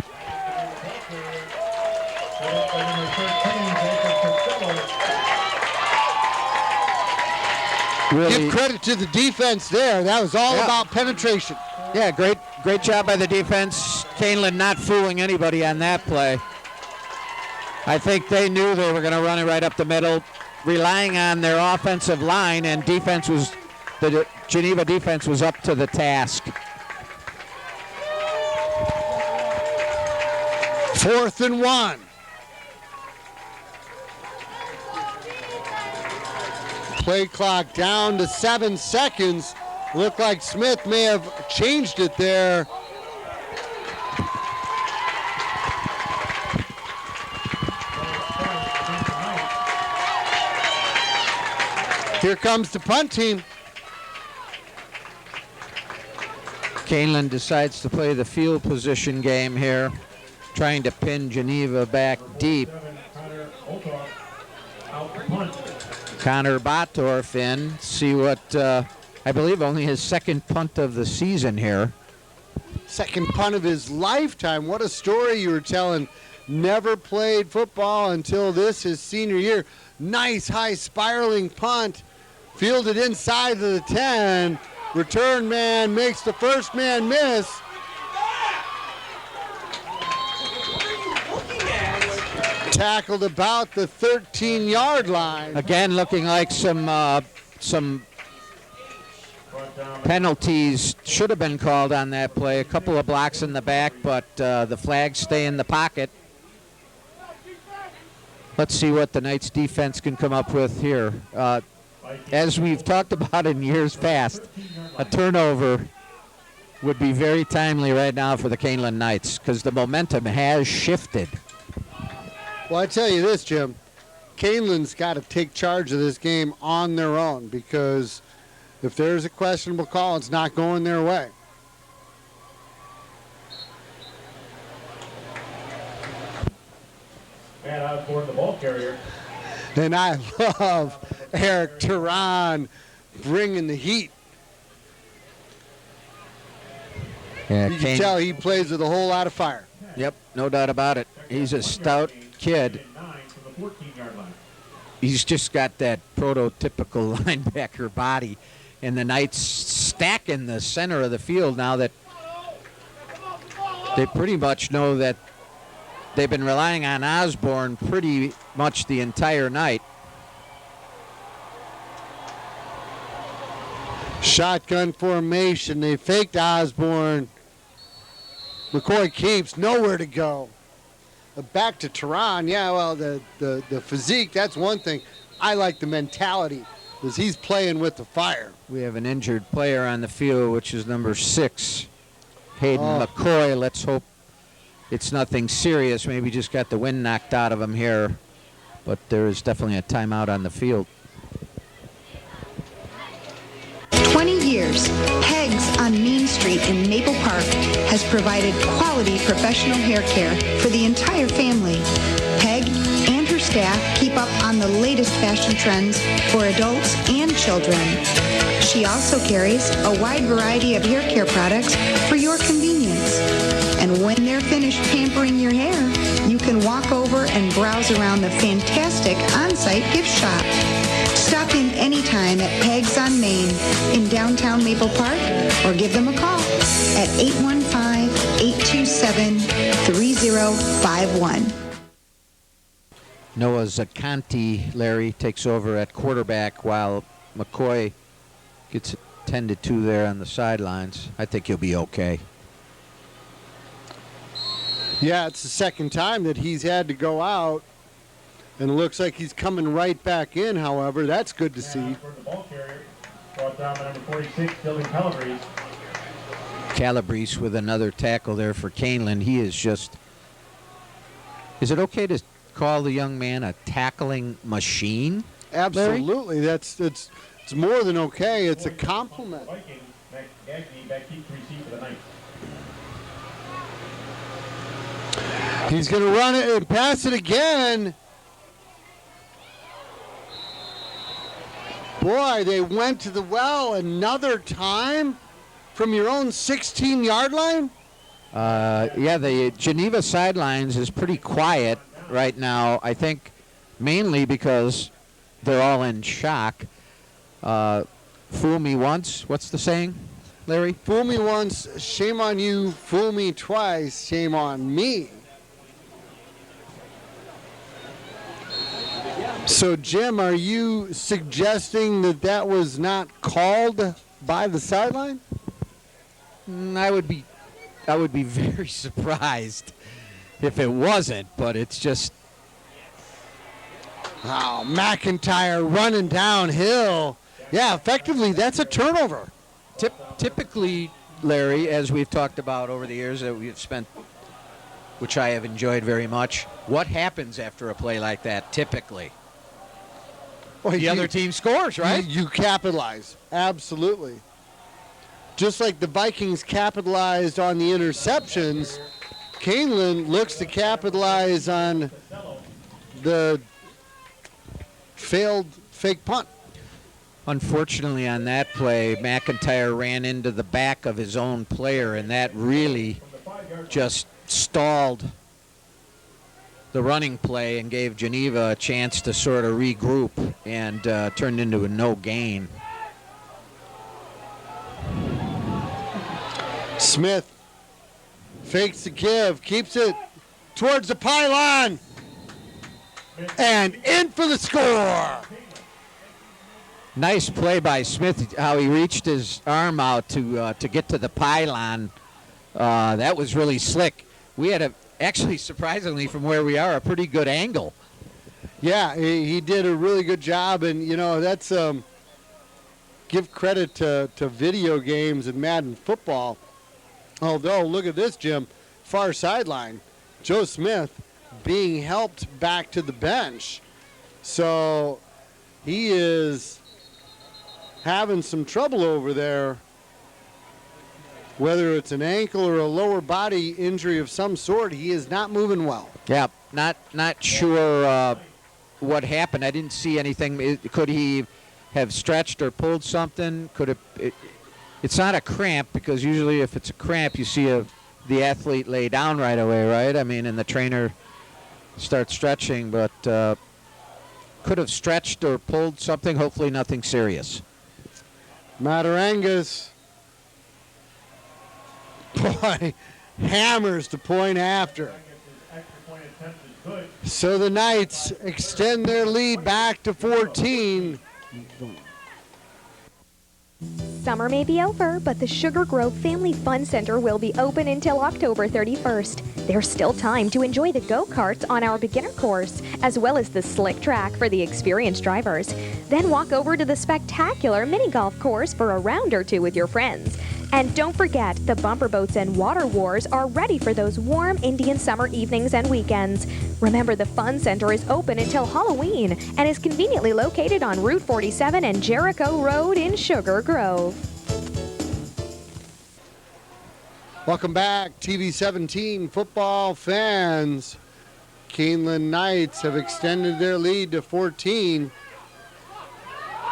Really, give credit to the defense there. That was all about penetration. Yeah, great job by the defense. Kaneland not fooling anybody on that play. I think they knew they were going to run it right up the middle, relying on their offensive line, and the Geneva defense was up to the task. 4th and 1. Play clock down to 7 seconds. Looked like Smith may have changed it there. Here comes the punt team. Kaneland decides to play the field position game here, trying to pin Geneva back deep. Connor Bottorff in. See what, I believe only his second punt of the season here. Second punt of his lifetime. What a story you were telling. Never played football until his senior year. Nice high spiraling punt. Fielded inside of the 10. Return man makes the first man miss. Tackled about the 13-yard line. Again, looking like some penalties should have been called on that play. A couple of blocks in the back, but the flags stay in the pocket. Let's see what the Knights defense can come up with here. As we've talked about in years past, a turnover would be very timely right now for the Kaneland Knights because the momentum has shifted. Well, I tell you this, Jim. Kaneland's got to take charge of this game on their own because if there's a questionable call, it's not going their way. And out for the ball carrier. And I love Eric Tehran bringing the heat. Yeah, you can tell he plays with a whole lot of fire. Yep, no doubt about it. He's a stout kid. He's just got that prototypical linebacker body. And the Knights stack in the center of the field now that they pretty much know that they've been relying on Osborne pretty much the entire night. Shotgun formation. They faked Osborne. McCoy keeps nowhere to go. Back to Tehran. Yeah, well, the physique, that's one thing. I like the mentality because he's playing with the fire. We have an injured player on the field, which is number 6, Hayden McCoy. Let's hope it's nothing serious. Maybe just got the wind knocked out of him here. But there is definitely a timeout on the field. 20 years, Peg's on Main Street in Maple Park has provided quality professional hair care for the entire family. Peg and her staff keep up on the latest fashion trends for adults and children. She also carries a wide variety of hair care products for your convenience. And when they're finished pampering your hair, you can walk over and browse around the fantastic on-site gift shop. Stop in anytime at Peg's on Main in downtown Maple Park or give them a call at 815-827-3051. Noah Zacanti, Larry, takes over at quarterback while McCoy gets attended to there on the sidelines. I think he'll be okay. Yeah, it's the second time that he's had to go out. And it looks like he's coming right back in, however. That's good to see. For the ball carrier, brought down by number 46, Dylan Calabrese. Calabrese with another tackle there for Kaneland. He is just... Is it okay to call the young man a tackling machine? Absolutely. It's more than okay. It's a compliment. Vikings, Gagny back deep to receive for the Knights. He's going to run it and pass it again. Boy, they went to the well another time from your own 16-yard line? Yeah, the Geneva sidelines is pretty quiet right now, I think mainly because they're all in shock. Fool me once, what's the saying, Larry? Fool me once, shame on you. Fool me twice, shame on me. So, Jim, are you suggesting that was not called by the sideline? I would be very surprised if it wasn't, but it's just... Oh, McIntyre running downhill. Yeah, effectively, that's a turnover. Typically, Larry, as we've talked about over the years that we've spent, which I have enjoyed very much, what happens after a play like that typically? the other team scores, right? You capitalize. Absolutely. Just like the Vikings capitalized on the interceptions, Kaneland looks to capitalize on the failed fake punt. Unfortunately, on that play, McIntyre ran into the back of his own player, and that really just stalled the running play and gave Geneva a chance to sort of regroup and turned into a no gain. Smith fakes the give, keeps it towards the pylon, and in for the score. Nice play by Smith, how he reached his arm out to get to the pylon. That was really slick. We had actually, surprisingly, from where we are, a pretty good angle. Yeah, he did a really good job, and that's give credit to video games and Madden football. Although, look at this, Jim, far sideline, Joe Smith being helped back to the bench. So he is having some trouble over there, whether it's an ankle or a lower body injury of some sort. He is not moving well. Yeah, not sure what happened. I didn't see anything. Could he have stretched or pulled something? It's not a cramp, because usually if it's a cramp, you see the athlete lay down right away, right? I mean, and the trainer starts stretching, but could have stretched or pulled something. Hopefully nothing serious. Matarangas, boy, hammers the point after. So the Knights extend their lead back to 14. Summer may be over, but the Sugar Grove Family Fun Center will be open until October 31st. There's still time to enjoy the go-karts on our beginner course, as well as the slick track for the experienced drivers. Then walk over to the spectacular mini golf course for a round or two with your friends. And don't forget, the bumper boats and water wars are ready for those warm Indian summer evenings and weekends. Remember, the Fun Center is open until Halloween and is conveniently located on Route 47 and Jericho Road in Sugar Grove. Welcome back, TV 17 football fans. Kaneland Knights have extended their lead to 14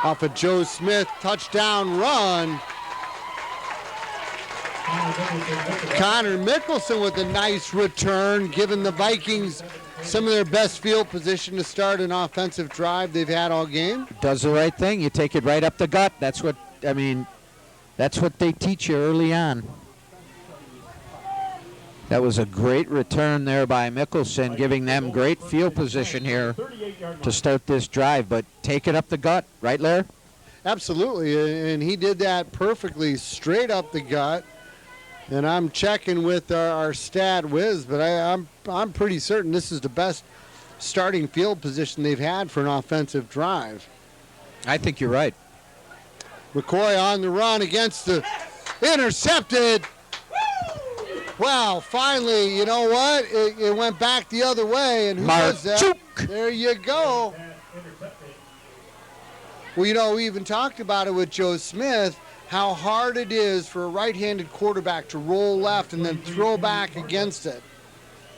off a Joe Smith touchdown run. Connor Mickelson with a nice return, giving the Vikings some of their best field position to start an offensive drive they've had all game. Does the right thing. You take it right up the gut. That's what they teach you early on. That was a great return there by Mickelson, giving them great field position here to start this drive. But take it up the gut, right, Lair? Absolutely, and he did that perfectly, straight up the gut. And I'm checking with our stat whiz, but I'm pretty certain this is the best starting field position they've had for an offensive drive. I think you're right. McCoy on the run against the intercepted. Well, finally, you know what? It went back the other way, and who was that? There you go. Well, we even talked about it with Joe Smith, how hard it is for a right-handed quarterback to roll left and then throw back against it.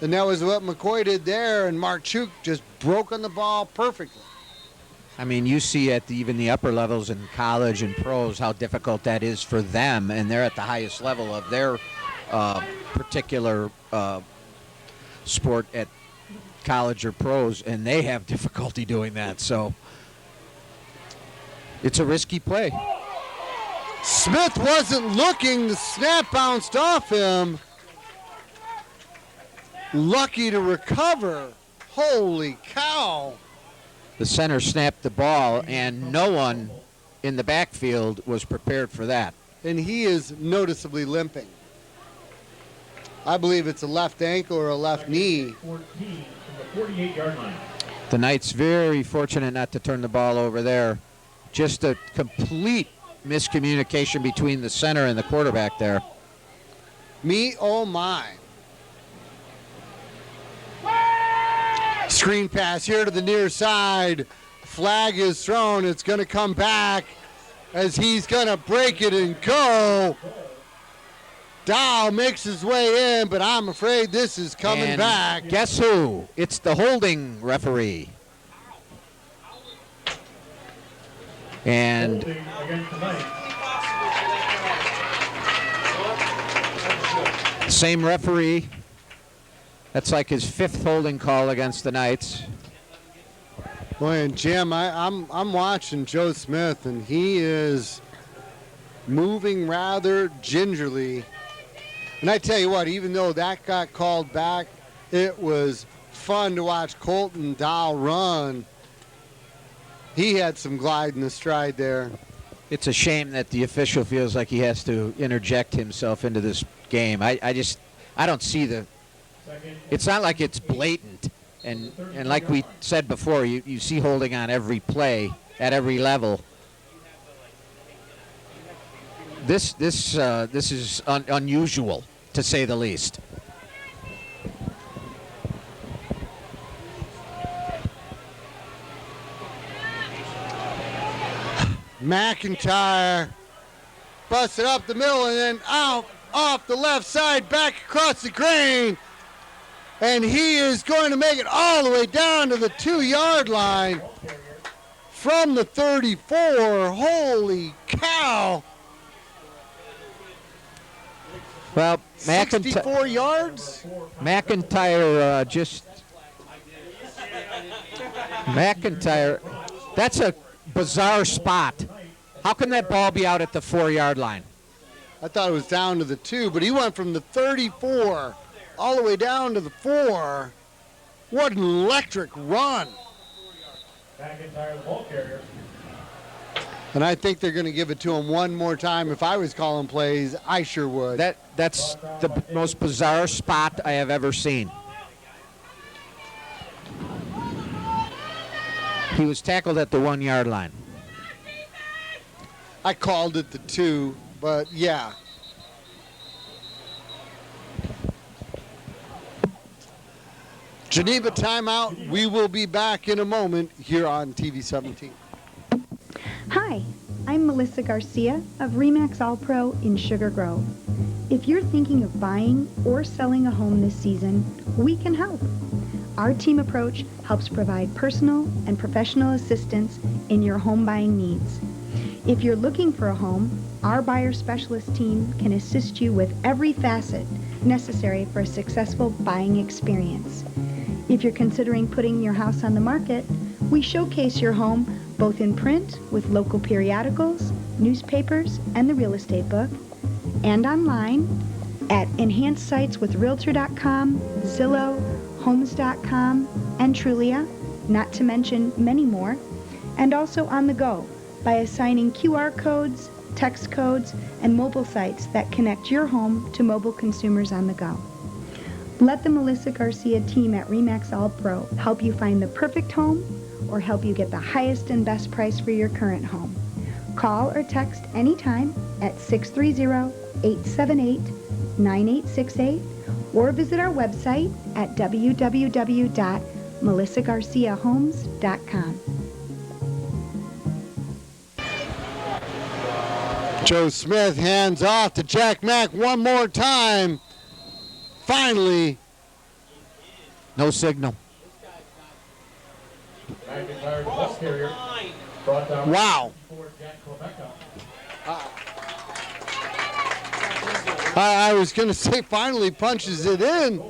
And that was what McCoy did there, and Marchuk just broke on the ball perfectly. I mean, you see at even the upper levels in college and pros how difficult that is for them, and they're at the highest level of their particular sport at college or pros, and they have difficulty doing that. So it's a risky play. Smith wasn't looking. The snap bounced off him. Lucky to recover. Holy cow. The center snapped the ball, and no one in the backfield was prepared for that. And he is noticeably limping. I believe it's a left ankle or a left knee. 14 from the 48-yard line. The Knights very fortunate not to turn the ball over there. Just a complete miscommunication between the center and the quarterback there. Me, oh my. Screen pass here to the near side. Flag is thrown. It's going to come back as he's going to break it and go. Dow makes his way in, but I'm afraid this is coming And back. Guess who? It's the holding referee. And Holding against the Knights. same referee. That's like his 5th holding call against the Knights. Boy, and Jim, I'm watching Joe Smith, and he is moving rather gingerly. And I tell you what, even though that got called back, it was fun to watch Colton Dow run. He had some glide in the stride there. It's a shame that the official feels like he has to interject himself into this game. I don't see the. It's not like it's blatant, and like we said before, you see holding on every play at every level. This is unusual, to say the least. McIntyre busted up the middle and then out off the left side, back across the green. And he is going to make it all the way down to the 2-yard line from the 34. Holy cow. Well, 64 yards? McIntyre, that's a bizarre spot. How can that ball be out at the 4-yard line? I thought it was down to the 2, but he went from the 34 all the way down to the 4. What an electric run. McIntyre, the ball carrier. And I think they're going to give it to him one more time. If I was calling plays, I sure would. That's the most bizarre spot I have ever seen. He was tackled at the 1-yard line. I called it the 2, but yeah. Geneva timeout. We will be back in a moment here on TV 17. Hi, I'm Melissa Garcia of Remax All Pro in Sugar Grove. If you're thinking of buying or selling a home this season, we can help. Our team approach helps provide personal and professional assistance in your home buying needs. If you're looking for a home, our buyer specialist team can assist you with every facet necessary for a successful buying experience. If you're considering putting your house on the market, we showcase your home both in print with local periodicals, newspapers, and the real estate book, and online at enhanced sites with Realtor.com, Zillow, Homes.com, and Trulia, not to mention many more, and also on the go by assigning QR codes, text codes, and mobile sites that connect your home to mobile consumers on the go. Let the Melissa Garcia team at Remax All Pro help you find the perfect home or help you get the highest and best price for your current home. Call or text anytime at 630-878-9868 or visit our website at www.melissagarciahomes.com. Joe Smith hands off to Jack Mack one more time. Finally. No signal. McIntyre, the ball carrier. Brought down Wow. for Jack Quebeca. I was going to say finally punches it in.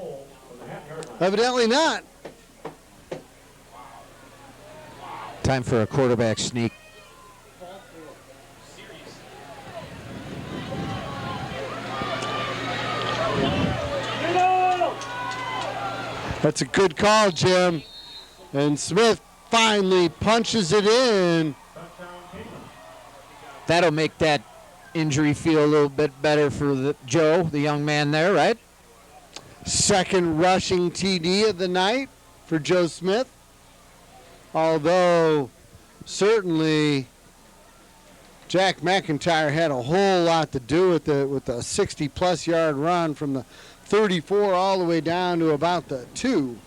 Evidently not. Time for a quarterback sneak. That's a good call, Jim. And Smith finally punches it in. That'll make that injury feel a little bit better for Joe, the young man there, right? Second rushing TD of the night for Joe Smith. Although certainly Jack McIntyre had a whole lot to do with the 60-plus yard run from the 34 all the way down to about the 2.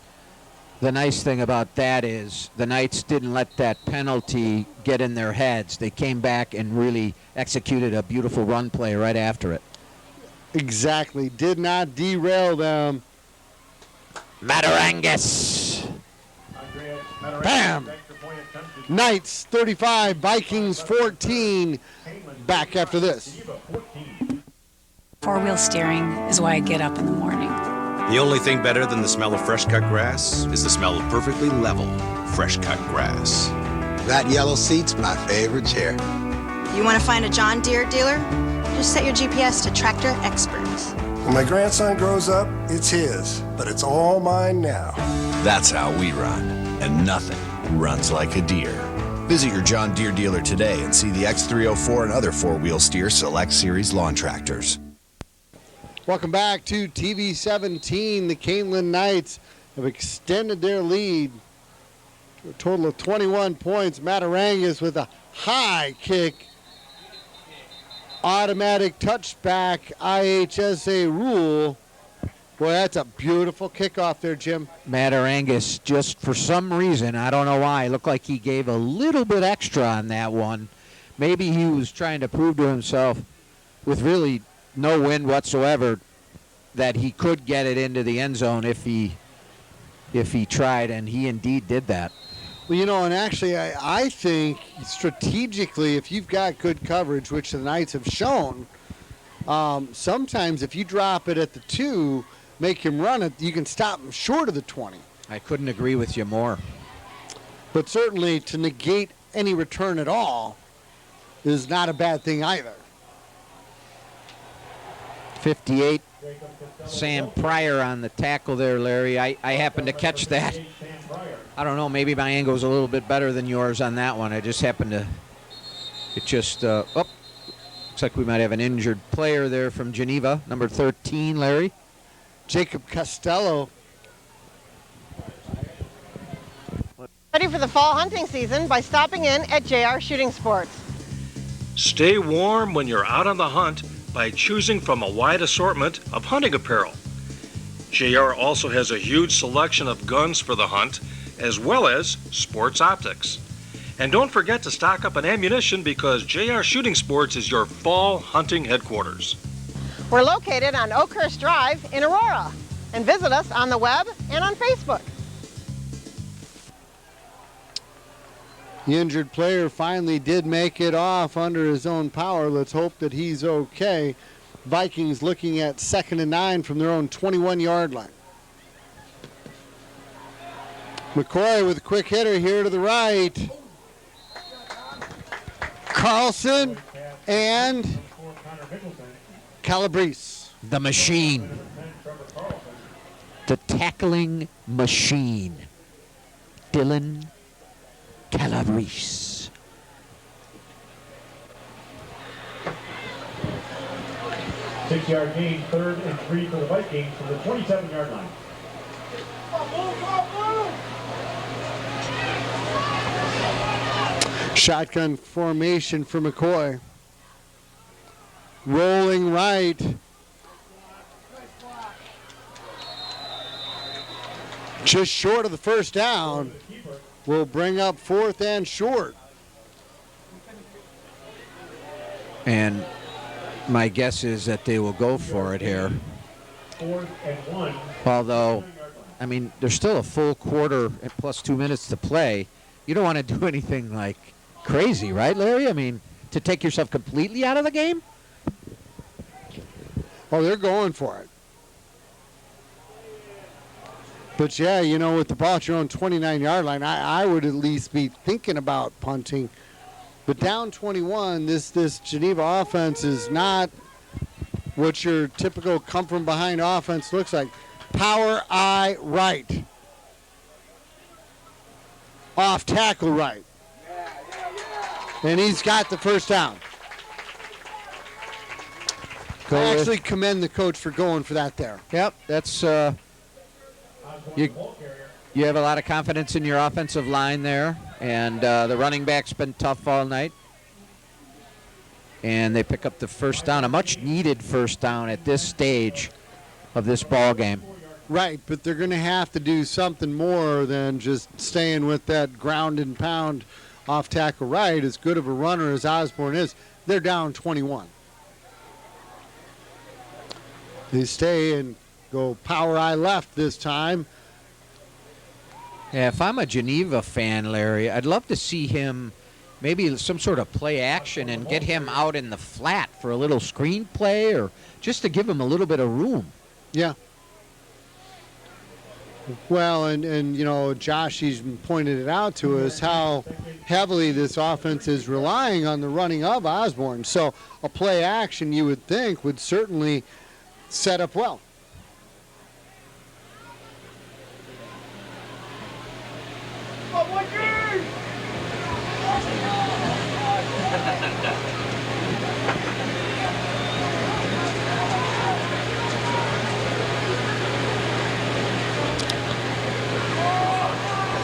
The nice thing about that is the Knights didn't let that penalty get in their heads. They came back and really executed a beautiful run play right after it. Exactly. Did not derail them. Matarangas. Bam! Knights 35, Vikings 14. Back after this. Four-wheel steering is why I get up in the morning. The only thing better than the smell of fresh-cut grass is the smell of perfectly level, fresh-cut grass. That yellow seat's my favorite chair. You want to find a John Deere dealer? Just set your GPS to Tractor Experts. When my grandson grows up, it's his, but it's all mine now. That's how we run, and nothing runs like a Deere. Visit your John Deere dealer today and see the X304 and other four-wheel steer Select Series lawn tractors. Welcome back to TV 17. The Kaneland Knights have extended their lead to a total of 21 points. Matarangas with a high kick. Automatic touchback, IHSA rule. Boy, that's a beautiful kickoff there, Jim. Matarangas, just for some reason, I don't know why, looked like he gave a little bit extra on that one. Maybe he was trying to prove to himself with really no wind whatsoever that he could get it into the end zone if he tried, and he indeed did that. Well, you know, and actually I think strategically, if you've got good coverage, which the Knights have shown, sometimes if you drop it at the 2, make him run it, you can stop him short of the 20. I couldn't agree with you more. But certainly to negate any return at all is not a bad thing either. 58, Sam Pryor on the tackle there, Larry. I happened to catch that. I don't know, maybe my angle's a little bit better than yours on that one. I just happened to, looks like we might have an injured player there from Geneva, number 13, Larry. Jacob Costello. Ready for the fall hunting season by stopping in at JR Shooting Sports. Stay warm when you're out on the hunt by choosing from a wide assortment of hunting apparel. JR also has a huge selection of guns for the hunt, as well as sports optics. And don't forget to stock up on ammunition because JR Shooting Sports is your fall hunting headquarters. We're located on Oakhurst Drive in Aurora. And visit us on the web and on Facebook. The injured player finally did make it off under his own power. Let's hope that he's okay. Vikings looking at 2nd and 9 from their own 21-yard line. McCoy with a quick hitter here to the right. Carlson and Calabrese. The machine. The tackling machine. Dylan Calabrese. Six-yard gain, 3rd and 3 for the Vikings from the 27-yard line. Shotgun formation for McCoy. Rolling right. Just short of the first down. Will bring up 4th and short. And my guess is that they will go for it here. 4th and 1. Although, I mean, there's still a full quarter and plus 2 minutes to play. You don't want to do anything like crazy, right, Larry? I mean, to take yourself completely out of the game? Oh, they're going for it. But, yeah, you know, with the ball at your own 29-yard line, I would at least be thinking about punting. But down 21, this Geneva offense is not what your typical come-from-behind offense looks like. Power eye right. Off tackle right. And he's got the first down. I actually commend the coach for going for that there. Yep, that's you have a lot of confidence in your offensive line there, and the running back's been tough all night. And they pick up the first down, a much-needed first down at this stage of this ball game. Right, but they're going to have to do something more than just staying with that ground and pound off tackle right. As good of a runner as Osborne is, they're down 21. They stay and go power eye left this time. Yeah, if I'm a Geneva fan, Larry, I'd love to see him maybe some sort of play action and get him out in the flat for a little screen play or just to give him a little bit of room. Yeah. Well, and you know, Josh, he's pointed it out to us how heavily this offense is relying on the running of Osborne. So a play action, you would think, would certainly set up well.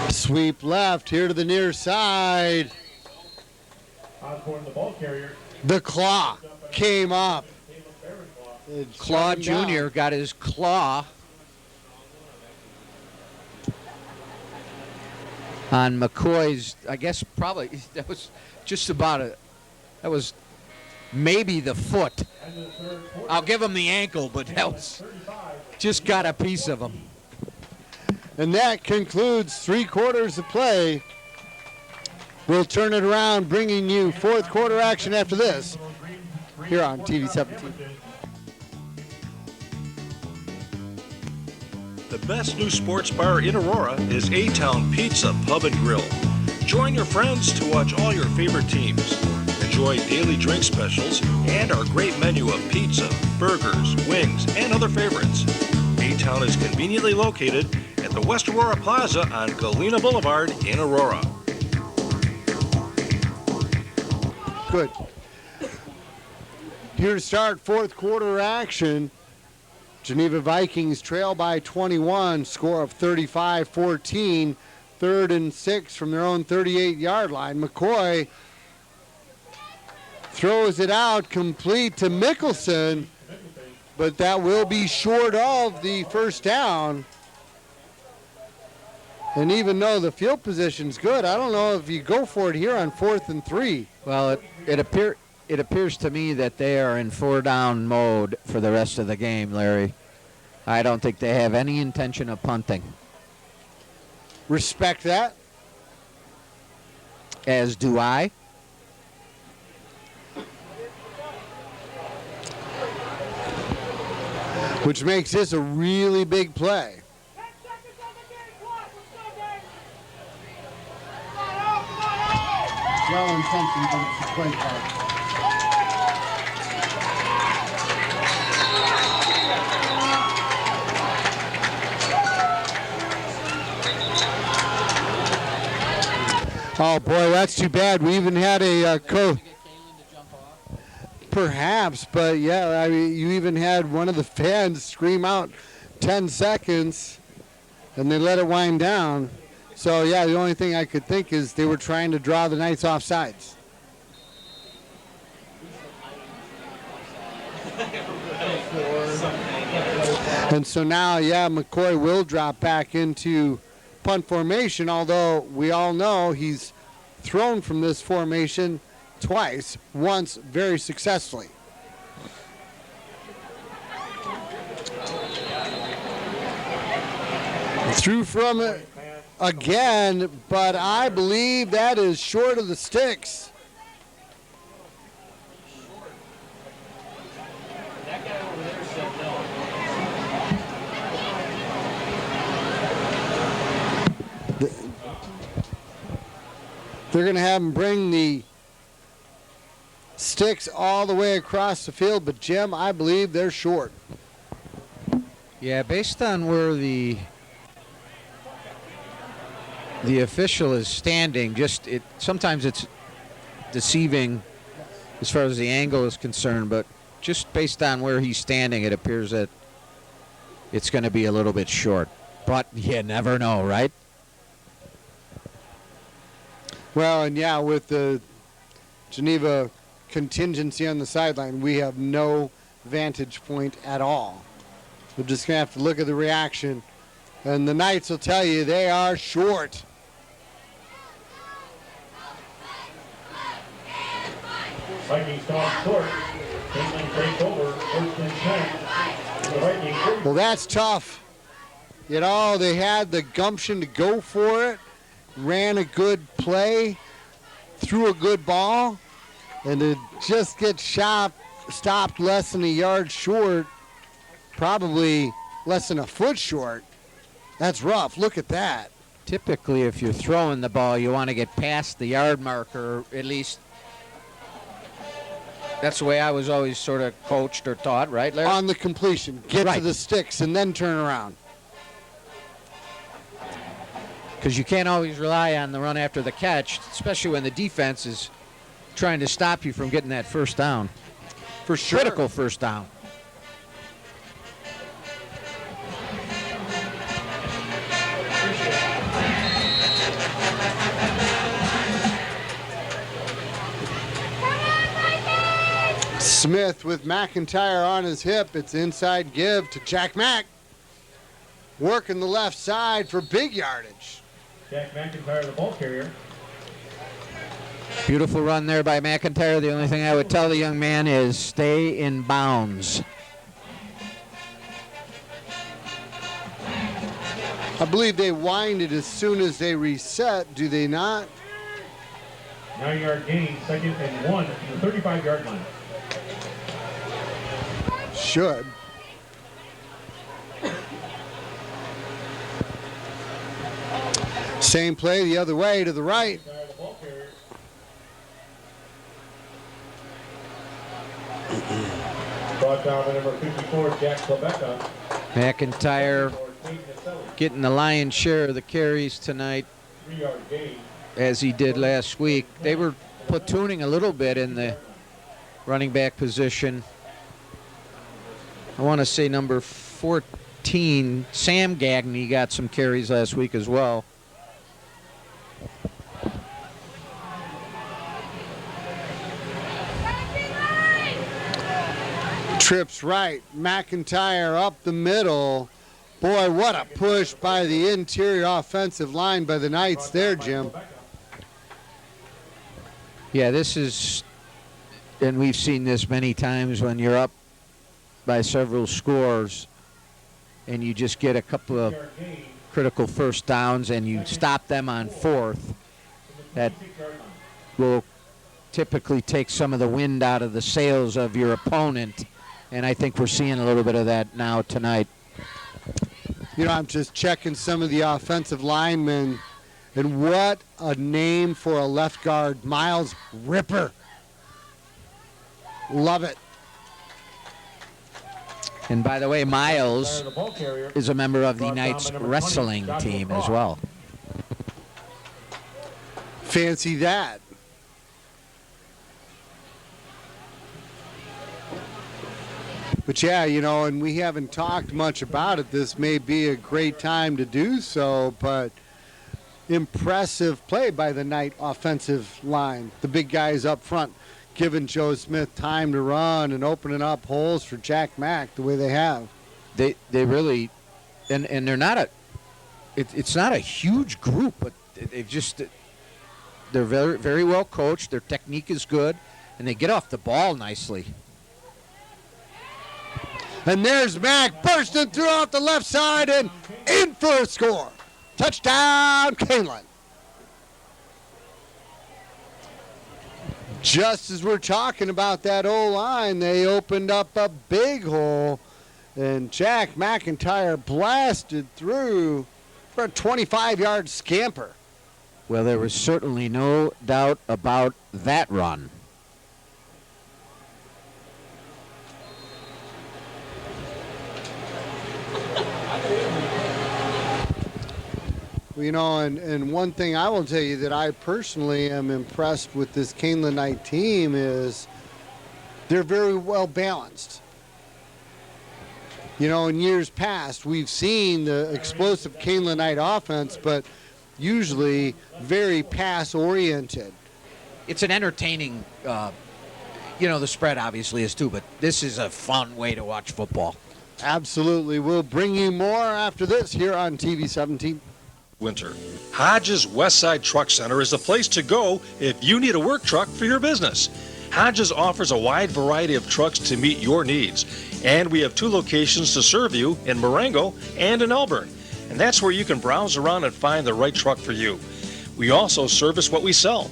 Sweep left here to the near side. Osborne, the ball carrier. The claw came up. Claw Jr. got his claw on McCoy's, I guess probably, that was just about that was maybe the foot. I'll give him the ankle, but that was just got a piece of him. And that concludes 3 quarters of play. We'll turn it around, bringing you fourth quarter action after this here on TV 17. The best new sports bar in Aurora is A-Town Pizza Pub and Grill. Join your friends to watch all your favorite teams. Enjoy daily drink specials and our great menu of pizza, burgers, wings, and other favorites. A-Town is conveniently located at the West Aurora Plaza on Galena Boulevard in Aurora. Good. Here to start fourth quarter action. Geneva Vikings trail by 21, score of 35-14, 3rd and 6 from their own 38-yard line. McCoy throws it out complete to Mickelson, but that will be short of the first down. And even though the field position's good, I don't know if you go for it here on 4th and 3. Well, it appears to me that they are in 4-down mode for the rest of the game, Larry. I don't think they have any intention of punting. Respect that. As do I. Which makes this a really big play. Well intentioned, but it's a play call. Oh boy, that's too bad. We even had a perhaps, but yeah, I mean, you even had one of the fans scream out 10 seconds, and they let it wind down. So yeah, the only thing I could think is they were trying to draw the Knights off sides. And so now, yeah, McCoy will drop back into punt formation, although we all know he's thrown from this formation twice, once very successfully. Threw from it again, but I believe that is short of the sticks. They're going to have him bring the sticks all the way across the field, but Jim, I believe they're short. Yeah, based on where the official is standing, sometimes it's deceiving as far as the angle is concerned, but just based on where he's standing, it appears that it's going to be a little bit short. But you never know, right? Well, and yeah, with the Geneva contingency on the sideline, we have no vantage point at all. We're just going to have to look at the reaction. And the Knights will tell you they are short. Vikings come short. Kaneland takes over. First and 10. The Vikings. Well, that's tough. You know, they had the gumption to go for it, ran a good play, threw a good ball, and to just get stopped less than a yard short, probably less than a foot short. That's rough. Look at that. Typically, if you're throwing the ball, you want to get past the yard marker, at least. That's the way I was always sort of coached or taught, right, Larry? On the completion, get to the sticks and then turn around. Because you can't always rely on the run after the catch, especially when the defense is trying to stop you from getting that first down. For sure. Critical first down. Smith with McIntyre on his hip. It's inside give to Jack Mack. Working the left side for big yardage. Jack McIntyre, the ball carrier. Beautiful run there by McIntyre. The only thing I would tell the young man is stay in bounds. I believe they wind it as soon as they reset, do they not? 9-yard gain, 2nd and 1 from the 35-yard line. Should. Same play the other way to the right. Brought down by number 54, Jack Klebecka. McIntyre getting the lion's share of the carries tonight, 3-yard gain. as he did last week. They were platooning a little bit in the running back position. I want to say number 14, Sam Gagney, got some carries last week as well. Trips right. McIntyre up the middle. Boy, what a push by the interior offensive line by the Knights there, Jim. Yeah, this is, and we've seen this many times when you're up by several scores and you just get a couple of critical first downs and you stop them on fourth. That will typically take some of the wind out of the sails of your opponent, and I think we're seeing a little bit of that now tonight. You know, I'm just checking some of the offensive linemen, and what a name for a left guard, Miles Ripper. Love it. And by the way, Miles is a member of the Knights wrestling team as well. Fancy that. But yeah, you know, and we haven't talked much about it. This may be a great time to do so, but impressive play by the Knight offensive line. The big guys up front giving Joe Smith time to run and opening up holes for Jack Mack the way they have. They really, and they're not a, it's not a huge group, but they're very, very well coached. Their technique is good, and they get off the ball nicely. And there's Mack bursting through off the left side and in for a score. Touchdown, Kaneland. Just as we're talking about that O-line, they opened up a big hole, and Jack McIntyre blasted through for a 25-yard scamper. Well, there was certainly no doubt about that run. You know, and one thing I will tell you that I personally am impressed with this Kaneland Knight team is they're very well balanced. You know, in years past, we've seen the explosive Kaneland Knight offense, but usually very pass-oriented. It's an entertaining, you know, the spread obviously is too, but this is a fun way to watch football. Absolutely. We'll bring you more after this here on TV 17. Winter. Hodges Westside Truck Center is the place to go if you need a work truck for your business. Hodges offers a wide variety of trucks to meet your needs, and we have 2 locations to serve you in Marengo and in Elburn, and that's where you can browse around and find the right truck for you. We also service what we sell.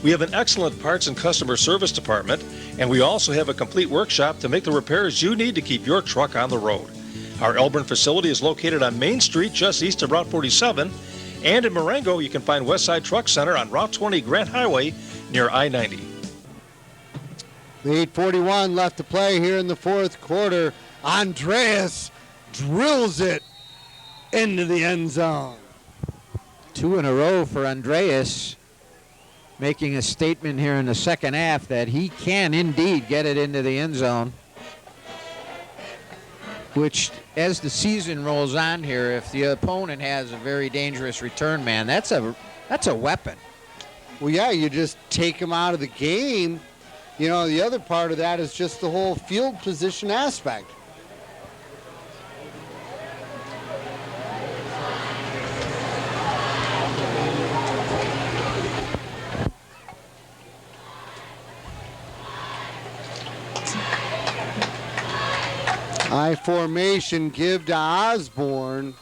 We have an excellent parts and customer service department, and we also have a complete workshop to make the repairs you need to keep your truck on the road. Our Elburn facility is located on Main Street just east of Route 47, and in Marengo you can find Westside Truck Center on Route 20 Grant Highway near I-90. 8:41 left to play here in the fourth quarter. Andreas drills it into the end zone. 2 in a row for Andreas, making a statement here in the second half that he can indeed get it into the end zone. Which, as the season rolls on here, if the opponent has a very dangerous return man, that's a weapon. Well, yeah, you just take him out of the game. You know, the other part of that is just the whole field position aspect. I formation, give to Osborne.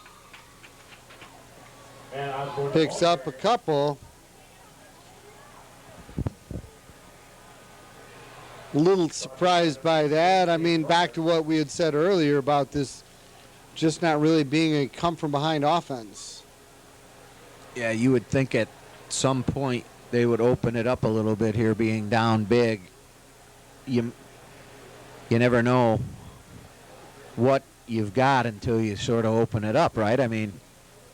Picks up a couple. A little surprised by that. I mean, back to what we had said earlier about this just not really being a come-from-behind offense. Yeah, you would think at some point they would open it up a little bit here, being down big. You never know what you've got until you sort of open it up, right? I mean,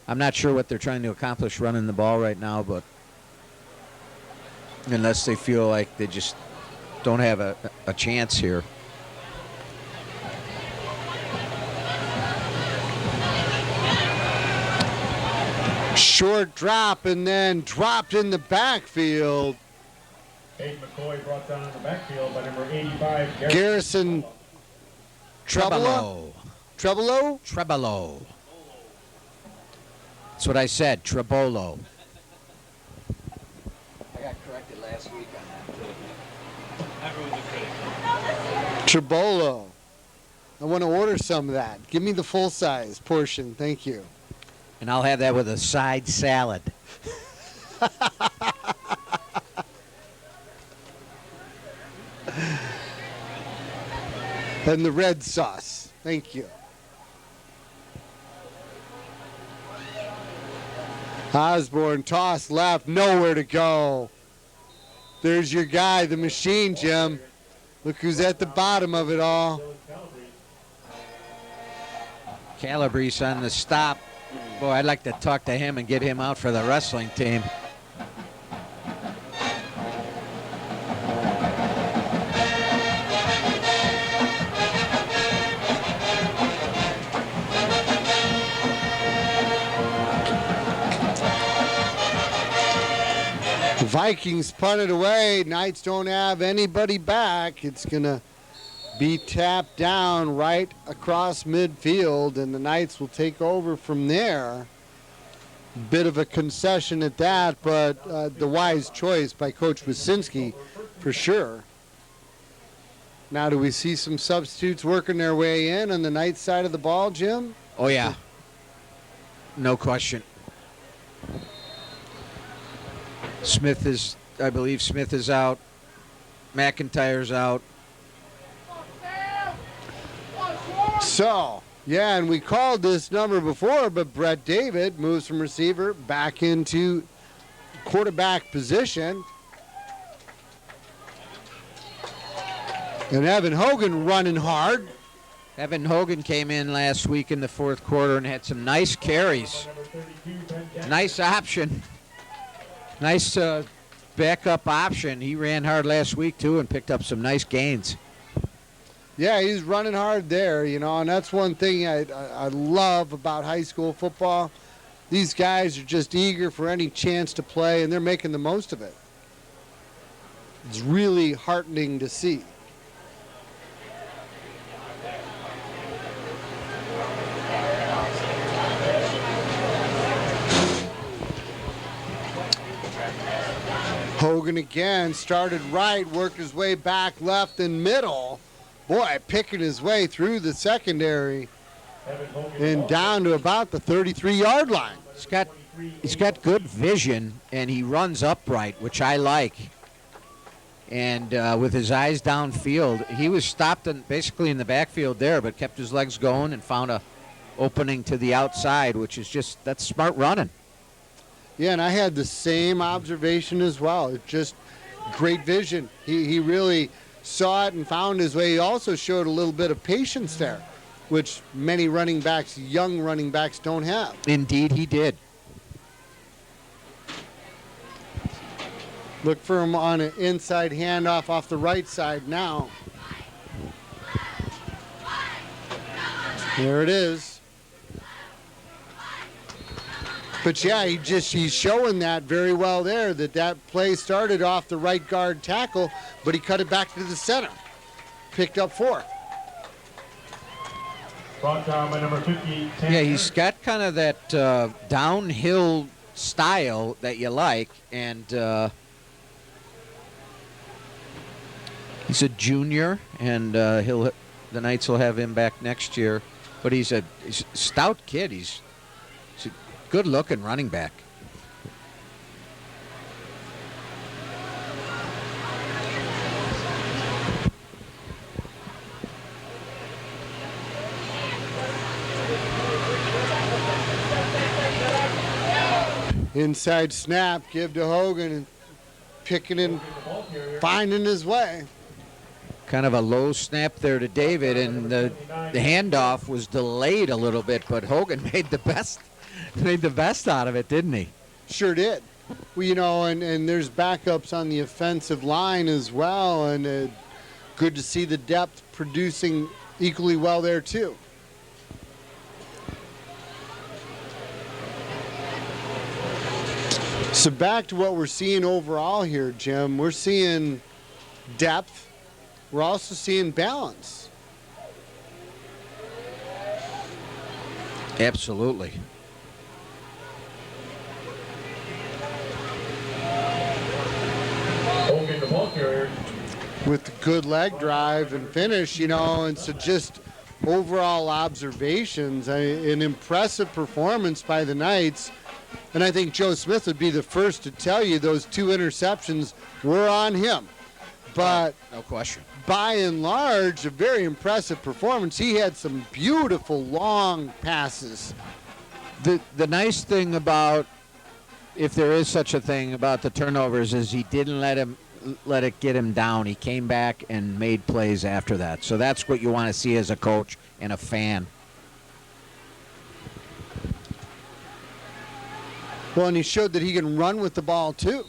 I'm not sure what they're trying to accomplish running the ball right now, but unless they feel like they just don't have a chance here. Short drop and then dropped in the backfield. Hayden McCoy brought down in the backfield by number 85, Garrison Trebolo. That's what I said, Trebolo. I got corrected last week on that, too. Trebolo. I want to order some of that. Give me the full-size portion. Thank you. And I'll have that with a side salad. And the red sauce. Thank you. Osborne toss left, nowhere to go. There's your guy, the machine, Jim. Look who's at the bottom of it all. Calabrese on the stop. Boy, I'd like to talk to him and get him out for the wrestling team. Vikings punted away. Knights don't have anybody back. It's going to be tapped down right across midfield, and the Knights will take over from there. Bit of a concession at that, but the wise choice by Coach Wysinski for sure. Now, do we see some substitutes working their way in on the Knights side of the ball, Jim? Oh, yeah. No question. I believe Smith is out. McIntyre's out. So, yeah, and we called this number before, but Brett David moves from receiver back into quarterback position. And Evan Hogan running hard. Evan Hogan came in last week in the fourth quarter and had some nice carries. Nice option. Nice backup option. He ran hard last week, too, and picked up some nice gains. Yeah, he's running hard there, you know, and that's one thing I love about high school football. These guys are just eager for any chance to play, and they're making the most of it. It's really heartening to see. Hogan again. Started right, worked his way back left and middle. Boy, picking his way through the secondary and down to about the 33-yard line. He's got good vision, and he runs upright, which I like. And with his eyes downfield, he was stopped basically in the backfield there, but kept his legs going and found a opening to the outside, which is that's smart running. Yeah, and I had the same observation as well. It's just great vision. He really saw it and found his way. He also showed a little bit of patience there, which many running backs, young running backs, don't have. Indeed, he did. Look for him on an inside handoff off the right side now. There it is. But yeah, he's showing that very well there, that play started off the right guard tackle, but he cut it back to the center. Picked up 4. Brought down by number 50. Yeah, he's got kind of that downhill style that you like, and he's a junior, and the Knights will have him back next year. But he's a stout kid. He's a good-looking running back. Inside snap, give to Hogan, and picking and finding his way. Kind of a low snap there to David, and the handoff was delayed a little bit, but Hogan made the best out of it, didn't he? Sure did. Well, and there's backups on the offensive line as well, and good to see the depth producing equally well there too. So back to what we're seeing overall here, Jim. We're seeing depth. We're also seeing balance. Absolutely. Hogan, the ball carrier. With the good leg drive and finish, and so just overall observations, an impressive performance by the Knights. And I think Joe Smith would be the first to tell you those 2 interceptions were on him. But no question. By and large, a very impressive performance. He had some beautiful long passes. The nice thing about, if there is such a thing about the turnovers, is he didn't let it get him down. He came back and made plays after that. So that's what you want to see as a coach and a fan. Well, and he showed that he can run with the ball too,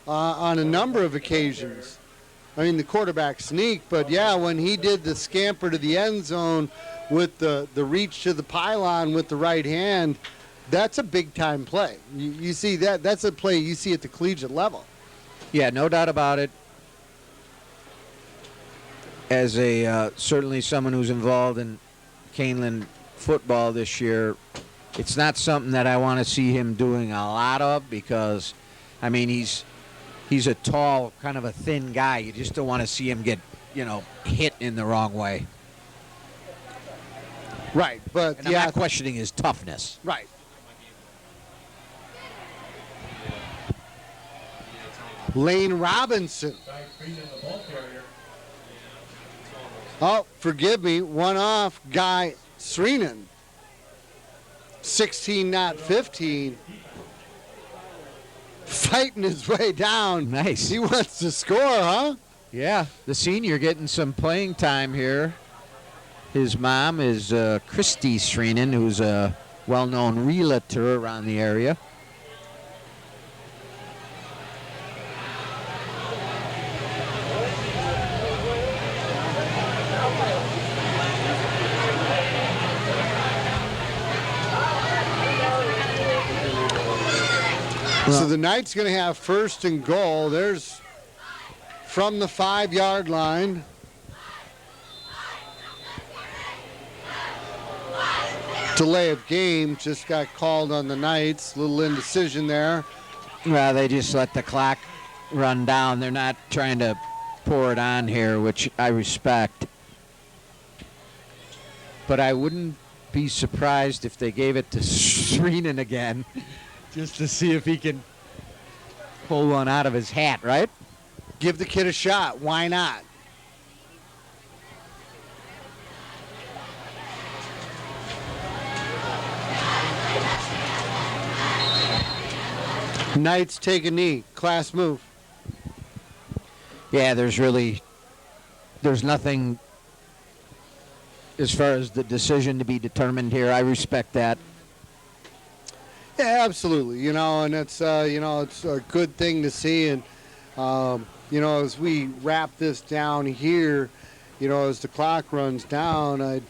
on a number of occasions. I mean, the quarterback sneak, but yeah, when he did the scamper to the end zone with the reach to the pylon with the right hand, that's a big-time play. You see that? That's a play you see at the collegiate level. Yeah, no doubt about it. As certainly someone who's involved in Kaneland football this year, it's not something that I want to see him doing a lot of because, I mean, he's a tall, kind of a thin guy. You just don't want to see him get, hit in the wrong way. Right, but and I'm not questioning his toughness. Right. Lane Robinson. Oh, forgive me, one off Guy Sreenan. 16, not 15. Fighting his way down. Nice. He wants to score, huh? Yeah, the senior getting some playing time here. His mom is Christy Sreenan, who's a well-known realtor around the area. So the Knights going to have first and goal. There's from the 5-yard line. Delay of game just got called on the Knights. Little indecision there. Well, they just let the clock run down. They're not trying to pour it on here, which I respect. But I wouldn't be surprised if they gave it to Sreenan again, just to see if he can pull one out of his hat, right? Give the kid a shot. Why not? Knights take a knee. Class move. Yeah, there's nothing as far as the decision to be determined here. I respect that. Yeah, absolutely. And it's it's a good thing to see. And as we wrap this down here, as the clock runs down, you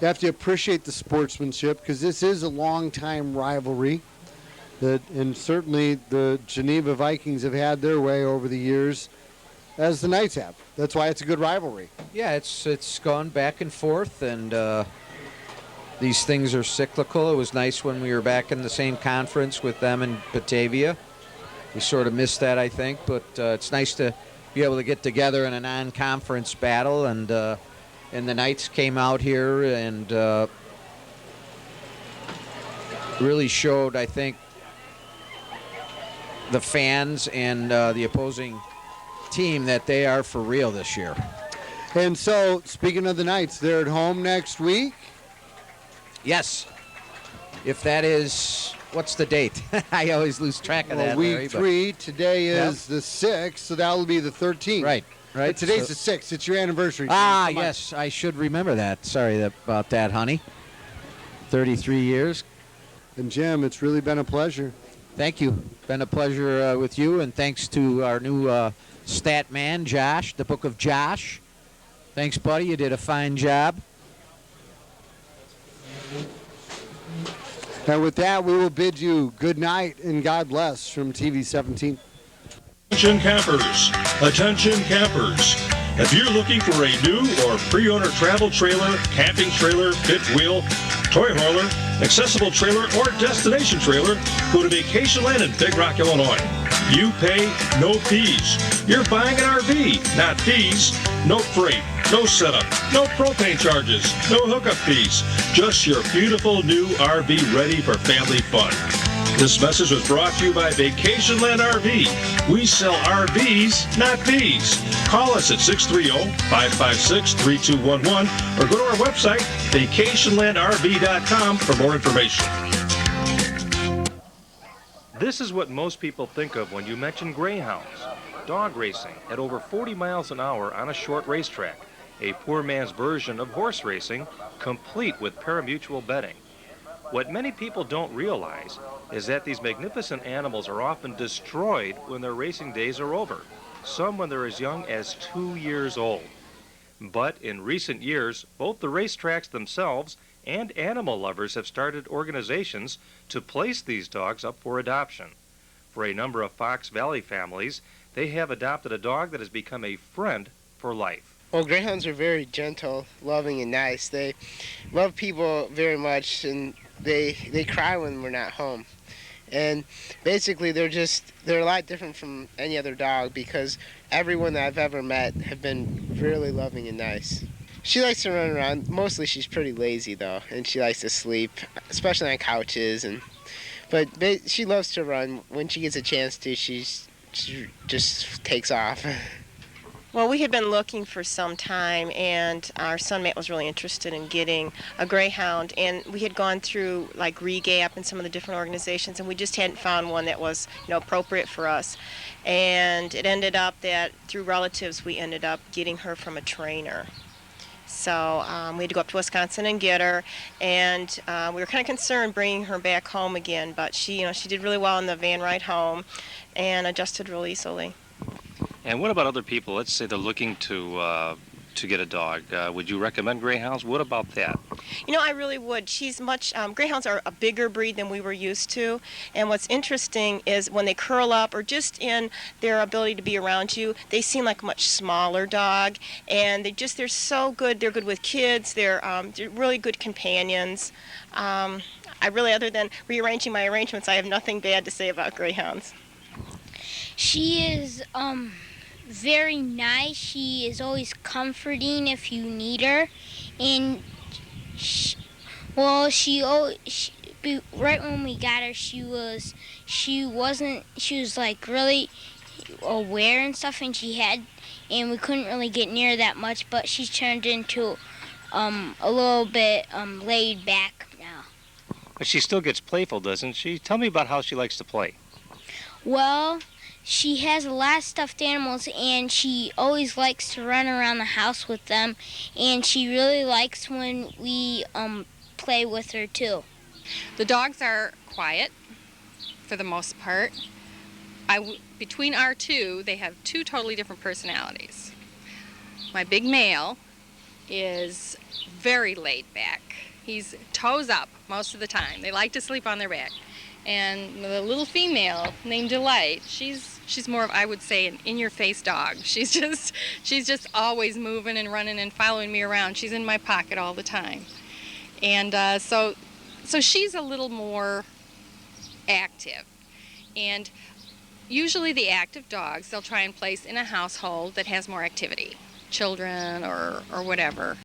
have to appreciate the sportsmanship, because this is a long-time rivalry. And certainly the Geneva Vikings have had their way over the years, as the Knights have. That's why it's a good rivalry. Yeah, it's gone back and forth, and these things are cyclical. It was nice when we were back in the same conference with them in Batavia. We sort of missed that, I think, but it's nice to be able to get together in a non-conference battle, and the Knights came out here and really showed, I think, the fans and the opposing team that they are for real this year. And so, speaking of the Knights, they're at home next week? Yes. If that is, what's the date? I always lose track of that, Week Larry, 3, today is the 6th, so that will be the 13th. Right. But today's the 6th. It's your anniversary. Ah, yes, I should remember that. Sorry about that, honey. 33 years. And Jim, it's really been a pleasure. Thank you. Been a pleasure with you, and thanks to our new stat man, Josh, the Book of Josh. Thanks, buddy. You did a fine job. And with that, we will bid you good night and God bless from TV 17. Attention campers. Attention campers. If you're looking for a new or pre-owner travel trailer, camping trailer, fifth wheel, toy hauler, accessible trailer, or destination trailer, go to Vacation Land in Big Rock, Illinois. You pay no fees. You're buying an RV, not fees. No freight, no setup, no propane charges, no hookup fees. Just your beautiful new RV ready for family fun. This message was brought to you by Vacation Land RV. We sell RVs, not fees. Call us at 630-556-3211 or go to our website, vacationlandrv.com, for more information. This is what most people think of when you mention greyhounds. Dog racing at over 40 miles an hour on a short racetrack. A poor man's version of horse racing, complete with parimutuel betting. What many people don't realize is that these magnificent animals are often destroyed when their racing days are over, some when they're as young as 2 years old. But in recent years, both the racetracks themselves and animal lovers have started organizations to place these dogs up for adoption. For a number of Fox Valley families, they have adopted a dog that has become a friend for life. Well, greyhounds are very gentle, loving, and nice. They love people very much, and they cry when we're not home. And basically, they're a lot different from any other dog, because everyone that I've ever met have been really loving and nice. She likes to run around. Mostly she's pretty lazy, though, and she likes to sleep, especially on couches. But she loves to run. When she gets a chance to, she just takes off. Well, we had been looking for some time, and our son Matt was really interested in getting a greyhound, and we had gone through like REGAP and some of the different organizations, and we just hadn't found one that was appropriate for us. And it ended up that through relatives we ended up getting her from a trainer. So we had to go up to Wisconsin and get her, and we were kind of concerned bringing her back home again, but she did really well in the van ride home and adjusted real easily. And what about other people? Let's say they're looking to get a dog. Would you recommend greyhounds? What about that? I really would. She's much, greyhounds are a bigger breed than we were used to. And what's interesting is when they curl up or just in their ability to be around you, they seem like a much smaller dog. And they're so good. They're good with kids. They're really good companions. Other than rearranging my arrangements, I have nothing bad to say about greyhounds. She is very nice. She is always comforting if you need her, and right when we got her, she was like really aware and stuff, and we couldn't really get near that much, but she's turned into a little bit laid back now. But she still gets playful, doesn't she? Tell me about how she likes to play. Well, she has a lot of stuffed animals, and she always likes to run around the house with them, and she really likes when we play with her too. The dogs are quiet for the most part. Between our two, they have two totally different personalities. My big male is very laid back. He's toes up most of the time. They like to sleep on their back. And the little female named Delight, she's more of, I would say, an in-your-face dog. She's just always moving and running and following me around. She's in my pocket all the time. And so she's a little more active. And usually the active dogs, they'll try and place in a household that has more activity, children or whatever.